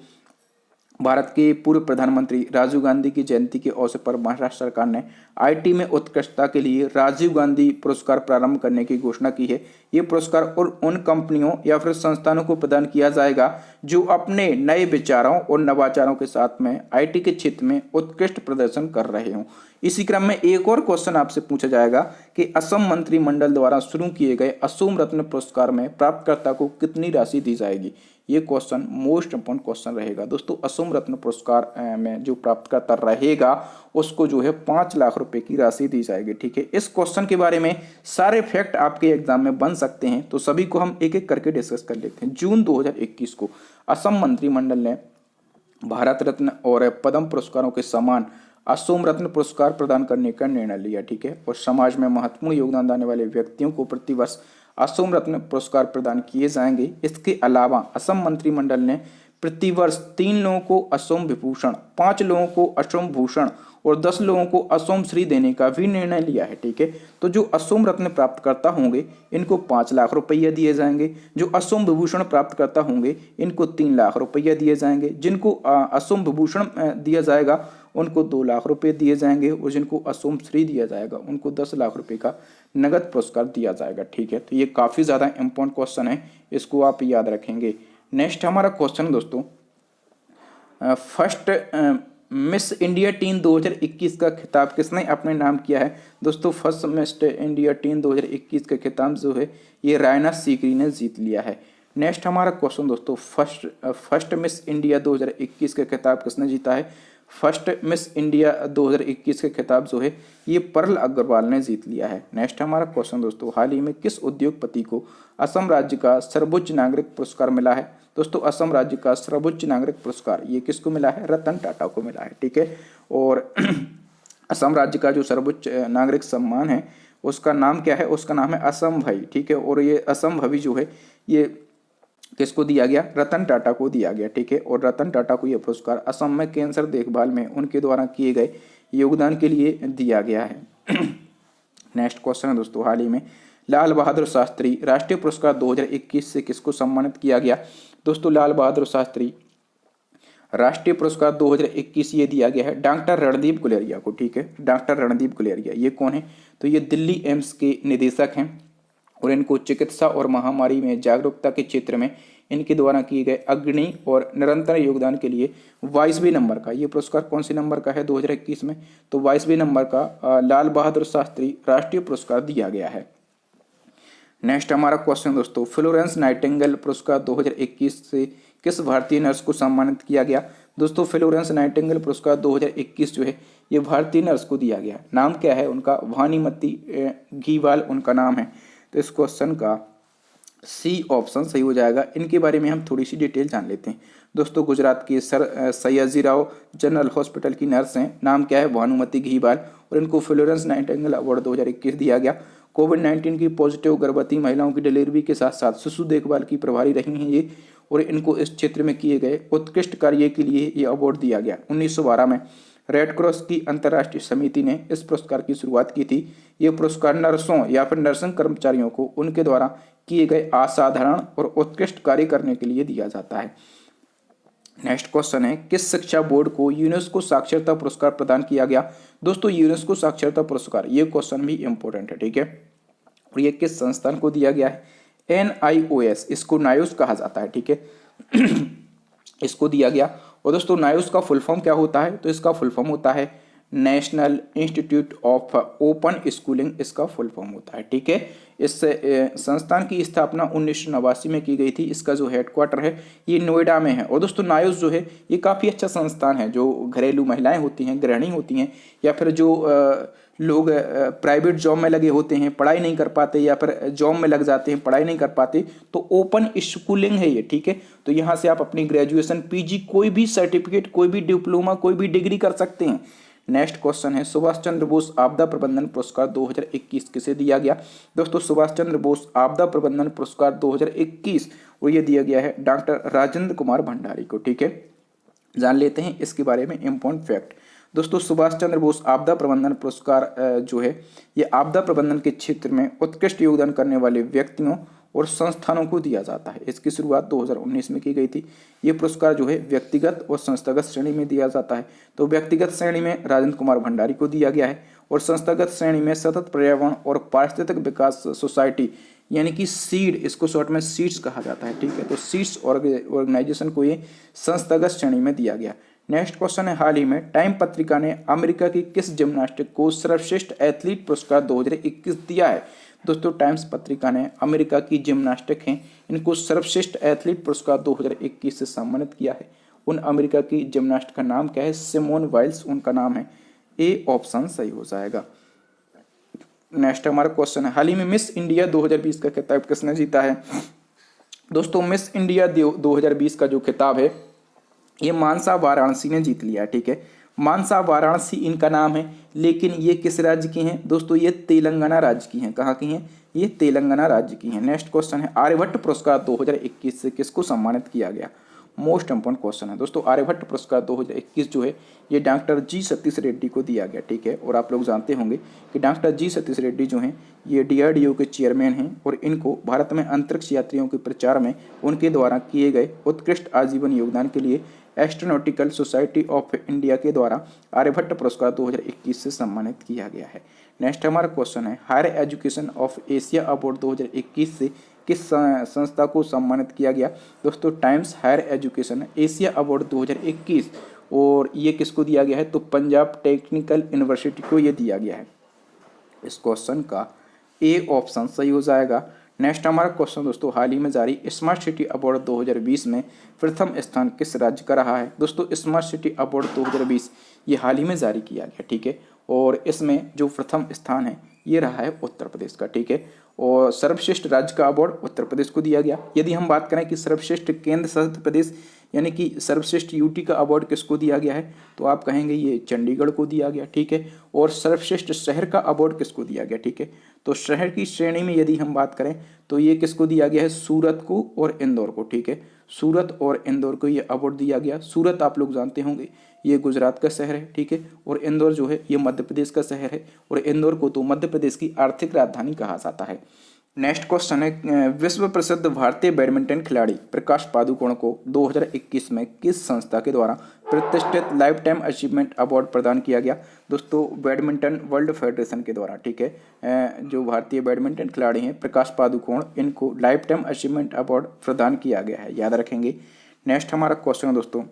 भारत के पूर्व प्रधानमंत्री राजीव गांधी की जयंती के अवसर पर महाराष्ट्र सरकार ने IT में उत्कृष्टता के लिए राजीव गांधी पुरस्कार प्रारंभ करने की घोषणा की है। ये पुरस्कार उन कंपनियों या फिर संस्थानों को प्रदान किया जाएगा जो अपने नए विचारों और नवाचारों के साथ में IT के क्षेत्र में उत्कृष्ट प्रदर्शन कर रहे हों। इसी क्रम में एक और क्वेश्चन आपसे पूछा जाएगा कि असम मंत्रिमंडल द्वारा शुरू किए गए असोम रत्न पुरस्कार में प्राप्तकर्ता को कितनी राशि दी जाएगी? ये क्वेश्चन मोस्ट इंपोर्टेंट क्वेश्चन रहेगा दोस्तों। असोम रत्न पुरस्कार में जो प्राप्तकर्ता रहेगा उसको जो है 5 लाख रुपए की राशि दी जाएगी। ठीक है, इस क्वेश्चन के बारे में सारे फैक्ट आपके एग्जाम में बन सकते हैं, तो सभी को हम एक एक करके डिस्कस कर लेते हैं। जून 2021 को असम मंत्रिमंडल ने भारत रत्न और पद्म पुरस्कारों के समान असोम रत्न पुरस्कार प्रदान करने का निर्णय लिया। ठीक है, और समाज में महत्वपूर्ण योगदान देने वाले व्यक्तियों को प्रतिवर्ष असोम रत्न पुरस्कार प्रदान किए जाएंगे। इसके अलावा असम मंत्रिमंडल ने प्रतिवर्ष 3 लोगों को असोम विभूषण, 5 लोगों को असोम भूषण और 10 लोगों को असोम श्री देने का भी निर्णय लिया है। ठीक है, तो जो असोम रत्न प्राप्तकर्ता होंगे इनको 5 लाख रुपया दिए जाएंगे। जो असोम विभूषण प्राप्तकर्ता होंगे इनको 3 लाख रुपया दिए जाएंगे। जिनको असोम विभूषण दिया जाएगा उनको 2 लाख रुपए दिए जाएंगे, और जिनको असोम श्री दिया जाएगा उनको 10 लाख रुपए का नगद पुरस्कार दिया जाएगा। ठीक है, तो ये काफ़ी ज़्यादा इंपॉर्टेंट क्वेश्चन है, इसको आप याद रखेंगे। नेक्स्ट हमारा क्वेश्चन दोस्तों, फर्स्ट मिस इंडिया टीम 2021 का खिताब किसने अपने नाम किया है? दोस्तों, फर्स्ट मिस इंडिया टीम 2021 का खिताब जो है ये रायना सीकरी ने जीत लिया है। नेक्स्ट हमारा क्वेश्चन दोस्तों, फर्स्ट मिस इंडिया 2021 का खिताब किसने जीता है? फर्स्ट मिस इंडिया 2021 का खिताब जो है ये परल अग्रवाल ने जीत लिया है। नेक्स्ट हमारा क्वेश्चन दोस्तों, हाल ही में किस उद्योगपति को असम राज्य का सर्वोच्च नागरिक पुरस्कार मिला है? दोस्तों असम राज्य का सर्वोच्च नागरिक पुरस्कार ये किसको मिला है? रतन टाटा को मिला है, ठीक है। और असम राज्य का जो सर्वोच्च नागरिक सम्मान है उसका नाम क्या है? उसका नाम है असम भई, ठीक है। और ये असम भवी जो है ये किसको दिया गया? रतन टाटा को दिया गया, ठीक है। और रतन टाटा को यह पुरस्कार असम में कैंसर देखभाल में उनके द्वारा किए गए योगदान के लिए दिया गया है। नेक्स्ट क्वेश्चन है दोस्तों, हाल ही में लाल बहादुर शास्त्री राष्ट्रीय पुरस्कार 2021 से किसको सम्मानित किया गया? दोस्तों लाल बहादुर शास्त्री राष्ट्रीय पुरस्कार 2021 ये दिया गया है डॉक्टर रणदीप गुलेरिया को, ठीक है। डॉक्टर रणदीप गुलेरिया ये कौन है? तो ये दिल्ली एम्स के निदेशक हैं और इनको चिकित्सा और महामारी में जागरूकता के क्षेत्र में इनके द्वारा किए गए अग्रणी और निरंतर योगदान के लिए 22वें नंबर का ये पुरस्कार कौन से नंबर का है 2021 में? तो 22वें नंबर का लाल बहादुर शास्त्री राष्ट्रीय पुरस्कार दिया गया है। नेक्स्ट हमारा क्वेश्चन दोस्तों, फ्लोरेंस नाइटिंगेल पुरस्कार 2021 से किस भारतीय नर्स को सम्मानित किया गया? दोस्तों फ्लोरेंस नाइटिंगेल पुरस्कार 2021 जो है ये भारतीय नर्स को दिया गया। नाम क्या है उनका? भानुमति घीवाल उनका नाम है। तो इस क्वेश्चन का सी ऑप्शन सही हो जाएगा। इनके बारे में हम थोड़ी सी डिटेल जान लेते हैं। दोस्तों गुजरात के सर सयाजीराव जनरल हॉस्पिटल की नर्स हैं, नाम क्या है? भानुमति घीवाल, और इनको फ्लोरेंस नाइटिंगेल अवार्ड 2021 दिया गया। कोविड-19 की पॉजिटिव गर्भवती महिलाओं की डिलीवरी के साथ साथ शिशु देखभाल की प्रभारी रही हैं ये, और इनको इस क्षेत्र में किए गए उत्कृष्ट कार्य के लिए ये अवार्ड दिया गया। 1912 में रेड क्रॉस की अंतर्राष्ट्रीय समिति ने इस पुरस्कार की शुरुआत की थी। ये पुरस्कार नर्सों या फिर नर्सिंग कर्मचारियों को उनके द्वारा किए गए असाधारण और उत्कृष्ट कार्य करने के लिए दिया जाता है। नेक्स्ट क्वेश्चन है, किस शिक्षा बोर्ड को यूनेस्को साक्षरता पुरस्कार प्रदान किया गया? दोस्तों यूनेस्को साक्षरता पुरस्कार ये क्वेश्चन भी इंपॉर्टेंट है, ठीक है। और ये किस संस्थान को दिया गया है? NIOS, इसको नायोस कहा जाता है, ठीक है। इसको दिया गया। और दोस्तों नायोस का फुल फॉर्म क्या होता है? तो इसका फुल फॉर्म होता है national institute of open schooling, इसका फुल फॉर्म होता है, ठीक है। इस संस्थान की स्थापना 1989 में की गई थी। इसका जो हेडक्वार्टर है ये नोएडा में है। और दोस्तों नायोस जो है ये काफ़ी अच्छा संस्थान है। जो घरेलू महिलाएं होती हैं, गृहिणी होती हैं, या फिर जो लोग प्राइवेट जॉब में लगे होते हैं, पढ़ाई नहीं कर पाते, या फिर जॉब में लग जाते हैं, पढ़ाई नहीं कर पाते, तो ओपन स्कूलिंग है ये, ठीक है। तो यहाँ से आप अपनी ग्रेजुएशन, PG, कोई भी सर्टिफिकेट, कोई भी डिप्लोमा, कोई भी डिग्री कर सकते हैं। नेक्स्ट क्वेश्चन है, सुभाष चंद्र बोस आपदा प्रबंधन पुरस्कार 2021 किसे दिया गया? दोस्तों सुभाष चंद्र बोस आपदा प्रबंधन पुरस्कार 2021 और ये दिया गया है डॉक्टर राजेंद्र कुमार भंडारी को, ठीक है। जान लेते हैं इसके बारे में इंपॉर्टेंट फैक्ट। दोस्तों सुभाष चंद्र बोस आपदा प्रबंधन पुरस्कार जो है ये आपदा प्रबंधन के क्षेत्र में उत्कृष्ट योगदान करने वाले व्यक्तियों और संस्थानों को दिया जाता है। इसकी शुरुआत 2019 में की गई थी। ये पुरस्कार जो है व्यक्तिगत और संस्थागत श्रेणी में दिया जाता है। तो व्यक्तिगत श्रेणी में राजेंद्र कुमार भंडारी को दिया गया है, और संस्थागत श्रेणी में सतत पर्यावरण और पारिस्थितिक विकास सोसाइटी यानी कि सीड, इसको शॉर्ट में सीड्स कहा जाता है, ठीक है। तो सीड्स ऑर्गेनाइजेशन को ये संस्थागत श्रेणी में दिया गया। नेक्स्ट क्वेश्चन है, हाल ही में टाइम पत्रिका ने अमेरिका की किस जिम्नास्टिक को सर्वश्रेष्ठ एथलीट पुरस्कार 2021 दिया है? दोस्तों टाइम्स पत्रिका ने अमेरिका की जिम्नास्टिक हैं इनको सर्वश्रेष्ठ एथलीट पुरस्कार 2021 से सम्मानित किया है। उन अमेरिका की जिम्नास्ट का नाम क्या है? सिमोन वाइल्स उनका नाम है। ए ऑप्शन सही हो जाएगा। नेक्स्ट हमारा क्वेश्चन है, हाल ही में मिस इंडिया 2020 का खिताब किसने जीता है? दोस्तों मिस इंडिया 2020 का जो खिताब है ये मानसा वाराणसी ने जीत लिया, ठीक है। मानसा वाराणसी इनका नाम है, लेकिन ये किस राज्य की हैं? दोस्तों ये तेलंगाना राज्य की हैं। कहाँ की हैं? ये तेलंगाना राज्य की हैं। नेक्स्ट क्वेश्चन है, आर्यभट्ट पुरस्कार 2021 से किसको सम्मानित किया गया? मोस्ट इंपॉर्टेंट क्वेश्चन है दोस्तों। आर्यभट्ट पुरस्कार 2021 जो है ये डॉक्टर जी सतीश रेड्डी को दिया गया, ठीक है। और आप लोग जानते होंगे कि डॉक्टर जी सतीश रेड्डी जो हैं ये DRDO के चेयरमैन हैं, और इनको भारत में अंतरिक्ष यात्रियों के प्रचार में उनके द्वारा किए गए उत्कृष्ट आजीवन योगदान के लिए एस्ट्रोनॉटिकल सोसाइटी ऑफ इंडिया के द्वारा आर्यभट्ट पुरस्कार 2021 से सम्मानित किया गया है। नेक्स्ट हमारा क्वेश्चन है, higher education of Asia award 2021 से किस संस्था को सम्मानित किया गया? दोस्तों Times higher education Asia award 2021, और ये किसको दिया गया है? तो पंजाब टेक्निकल यूनिवर्सिटी को ये दिया गया है। इस क्वेश्चन का ए ऑप्शन सही हो जाएगा। नेक्स्ट हमारा क्वेश्चन दोस्तों, हाल ही में जारी स्मार्ट सिटी अवार्ड 2020 में प्रथम स्थान किस राज्य का रहा है। दोस्तों स्मार्ट सिटी अवार्ड 2020 ये हाल ही में जारी किया गया, ठीक है, और इसमें जो प्रथम स्थान है ये रहा है उत्तर प्रदेश का, ठीक है, और सर्वश्रेष्ठ राज्य का अवार्ड उत्तर प्रदेश को दिया गया। यदि हम बात करें कि सर्वश्रेष्ठ केंद्र शासित प्रदेश यानी कि सर्वश्रेष्ठ यूटी का अवार्ड किसको दिया गया है, तो आप कहेंगे ये चंडीगढ़ को दिया गया, ठीक है, और सर्वश्रेष्ठ शहर का अवार्ड किसको दिया गया, ठीक है, तो शहर की श्रेणी में यदि हम बात करें तो ये किसको दिया गया है, सूरत को और इंदौर को, ठीक है, सूरत और इंदौर को ये अवार्ड दिया गया। सूरत आप लोग जानते होंगे ये गुजरात का शहर है, ठीक है, और इंदौर जो है ये मध्य प्रदेश का शहर है, और इंदौर को तो मध्य प्रदेश की आर्थिक राजधानी कहा जाता है। नेक्स्ट क्वेश्चन है, विश्व प्रसिद्ध भारतीय बैडमिंटन खिलाड़ी प्रकाश पादुकोण को 2021 में किस संस्था के द्वारा प्रतिष्ठित लाइफ टाइम अचीवमेंट अवार्ड प्रदान किया गया। दोस्तों बैडमिंटन वर्ल्ड फेडरेशन के द्वारा, ठीक है, जो भारतीय बैडमिंटन खिलाड़ी हैं प्रकाश पादुकोण, इनको लाइफ टाइम अचीवमेंट अवार्ड प्रदान किया गया है, याद रखेंगे। नेक्स्ट हमारा क्वेश्चन है दोस्तों,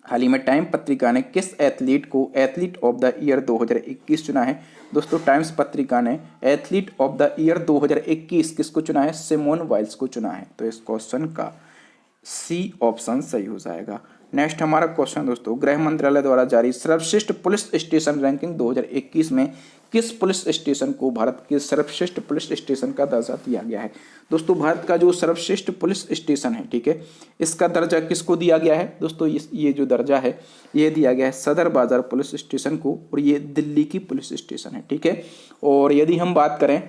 हाल ही में टाइम पत्रिका ने किस एथलीट को एथलीट ऑफ द ईयर 2021 चुना है। दोस्तों टाइम्स पत्रिका ने एथलीट ऑफ द ईयर 2021 किसको चुना है, सिमोन वाइल्स को चुना है, तो इस क्वेश्चन का सी ऑप्शन सही हो जाएगा। नेक्स्ट हमारा क्वेश्चन दोस्तों, गृह मंत्रालय द्वारा जारी सर्वश्रेष्ठ पुलिस स्टेशन रैंकिंग 2021 में किस पुलिस स्टेशन को भारत के सर्वश्रेष्ठ पुलिस स्टेशन का दर्जा दिया गया है। दोस्तों भारत का जो सर्वश्रेष्ठ पुलिस स्टेशन है, ठीक है, इसका दर्जा किसको दिया गया है। दोस्तों ये जो दर्जा है ये दिया गया है सदर बाजार पुलिस स्टेशन को, और ये दिल्ली की पुलिस स्टेशन है, ठीक है। और यदि हम बात करें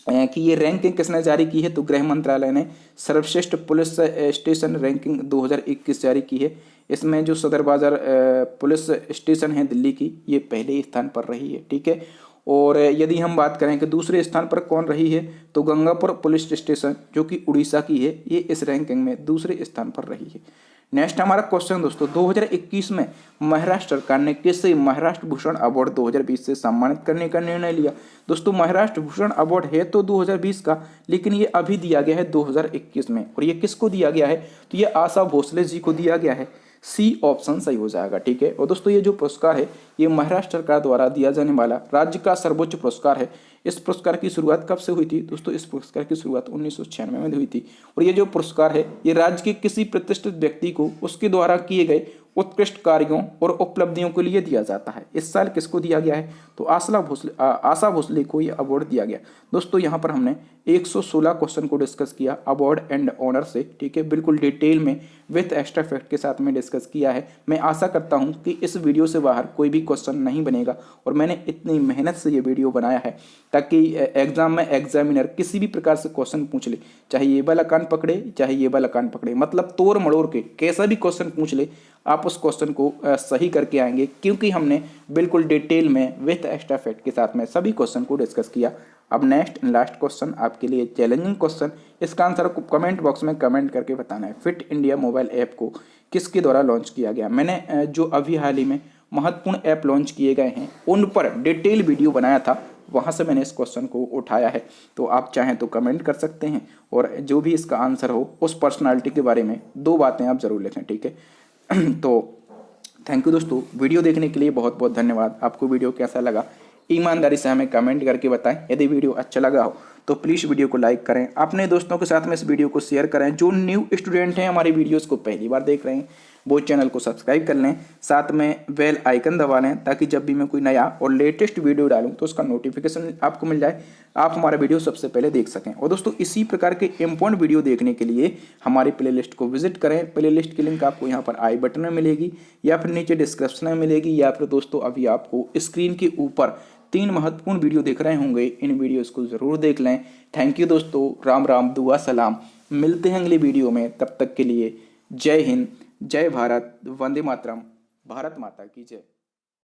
कि ये रैंकिंग किसने जारी की है, तो गृह मंत्रालय ने सर्वश्रेष्ठ पुलिस स्टेशन रैंकिंग 2021 जारी की है। इसमें जो सदर बाजार पुलिस स्टेशन है दिल्ली की, ये पहले स्थान पर रही है, ठीक है। और यदि हम बात करें कि दूसरे स्थान पर कौन रही है, तो गंगापुर पुलिस स्टेशन जो कि उड़ीसा की है, ये इस रैंकिंग में दूसरे स्थान पर रही है। नेक्स्ट हमारा क्वेश्चन दोस्तों, 2021 में महाराष्ट्र सरकार ने किसे महाराष्ट्र भूषण अवार्ड 2020 से सम्मानित करने का निर्णय लिया। दोस्तों महाराष्ट्र भूषण अवार्ड है तो 2020 का, लेकिन ये अभी दिया गया है 2021 में, और ये किसको दिया गया है, तो ये आशा भोसले जी को दिया गया है, सी ऑप्शन सही हो जाएगा, ठीक है। और दोस्तों ये जो पुरस्कार है ये महाराष्ट्र सरकार द्वारा दिया जाने वाला राज्य का सर्वोच्च पुरस्कार है। इस पुरस्कार की शुरुआत कब से हुई थी। दोस्तों इस पुरस्कार की शुरुआत 1996 में हुई थी, और ये जो पुरस्कार है ये राज्य के किसी प्रतिष्ठित व्यक्ति को उसके द्वारा किए गए उत्कृष्ट कार्यों और उपलब्धियों के लिए दिया जाता है। इस साल किसको दिया गया है, तो आशा भोसले को ये अवार्ड दिया गया। दोस्तों यहाँ पर हमने 116 क्वेश्चन को डिस्कस किया अवार्ड एंड ऑनर से, ठीक है, बिल्कुल डिटेल में विथ एक्स्ट्रा फैक्ट के साथ में डिस्कस किया है। मैं आशा करता हूँ कि इस वीडियो से बाहर कोई भी क्वेश्चन नहीं बनेगा, और मैंने इतनी मेहनत से ये वीडियो बनाया है ताकि एग्जाम में एग्जामिनर किसी भी प्रकार से क्वेश्चन पूछ ले, चाहे ये वाला कान पकड़े चाहे ये वाला कान पकड़े, मतलब तोड़ मड़ोड़ के कैसा भी क्वेश्चन पूछ ले, आप उस क्वेश्चन को सही करके आएंगे, क्योंकि हमने बिल्कुल डिटेल में विथ एक्स्ट्रा फैक्ट के साथ में सभी क्वेश्चन को डिस्कस किया। अब नेक्स्ट एंड लास्ट क्वेश्चन आपके लिए चैलेंजिंग क्वेश्चन, इसका आंसर आपको कमेंट बॉक्स में कमेंट करके बताना है। फिट इंडिया मोबाइल ऐप को किसके द्वारा लॉन्च किया गया। मैंने जो अभी हाल ही में महत्वपूर्ण ऐप लॉन्च किए गए हैं उन पर डिटेल वीडियो बनाया था, वहाँ से मैंने इस क्वेश्चन को उठाया है, तो आप चाहें तो कमेंट कर सकते हैं, और जो भी इसका आंसर हो उस पर्सनालिटी के बारे में 2 बातें आप ज़रूर लिखें, ठीक है। तो थैंक यू दोस्तों, वीडियो देखने के लिए बहुत बहुत धन्यवाद। आपको वीडियो कैसा लगा ईमानदारी से हमें कमेंट करके बताएं। यदि वीडियो अच्छा लगा हो तो प्लीज़ वीडियो को लाइक करें, अपने दोस्तों के साथ में इस वीडियो को शेयर करें। जो न्यू स्टूडेंट हैं हमारी वीडियोस को पहली बार देख रहे हैं वो चैनल को सब्सक्राइब कर लें, साथ में बेल आइकन दबा लें, ताकि जब भी मैं कोई नया और लेटेस्ट वीडियो डालूं तो उसका नोटिफिकेशन आपको मिल जाए, आप हमारा वीडियो सबसे पहले देख सकें। और दोस्तों इसी प्रकार के इंपॉर्टेंट वीडियो देखने के लिए हमारी प्लेलिस्ट को विजिट करें। प्लेलिस्ट की लिंक आपको यहाँ पर आई बटन में मिलेगी, या फिर नीचे डिस्क्रिप्शन में मिलेगी, या फिर दोस्तों अभी आपको स्क्रीन के ऊपर 3 महत्वपूर्ण वीडियो दिख रहे होंगे, इन वीडियोस को ज़रूर देख लें। थैंक यू दोस्तों, राम राम, दुआ सलाम, मिलते हैं अगली वीडियो में, तब तक के लिए जय हिंद, जय भारत, वंदे मातरम, भारत माता की जय।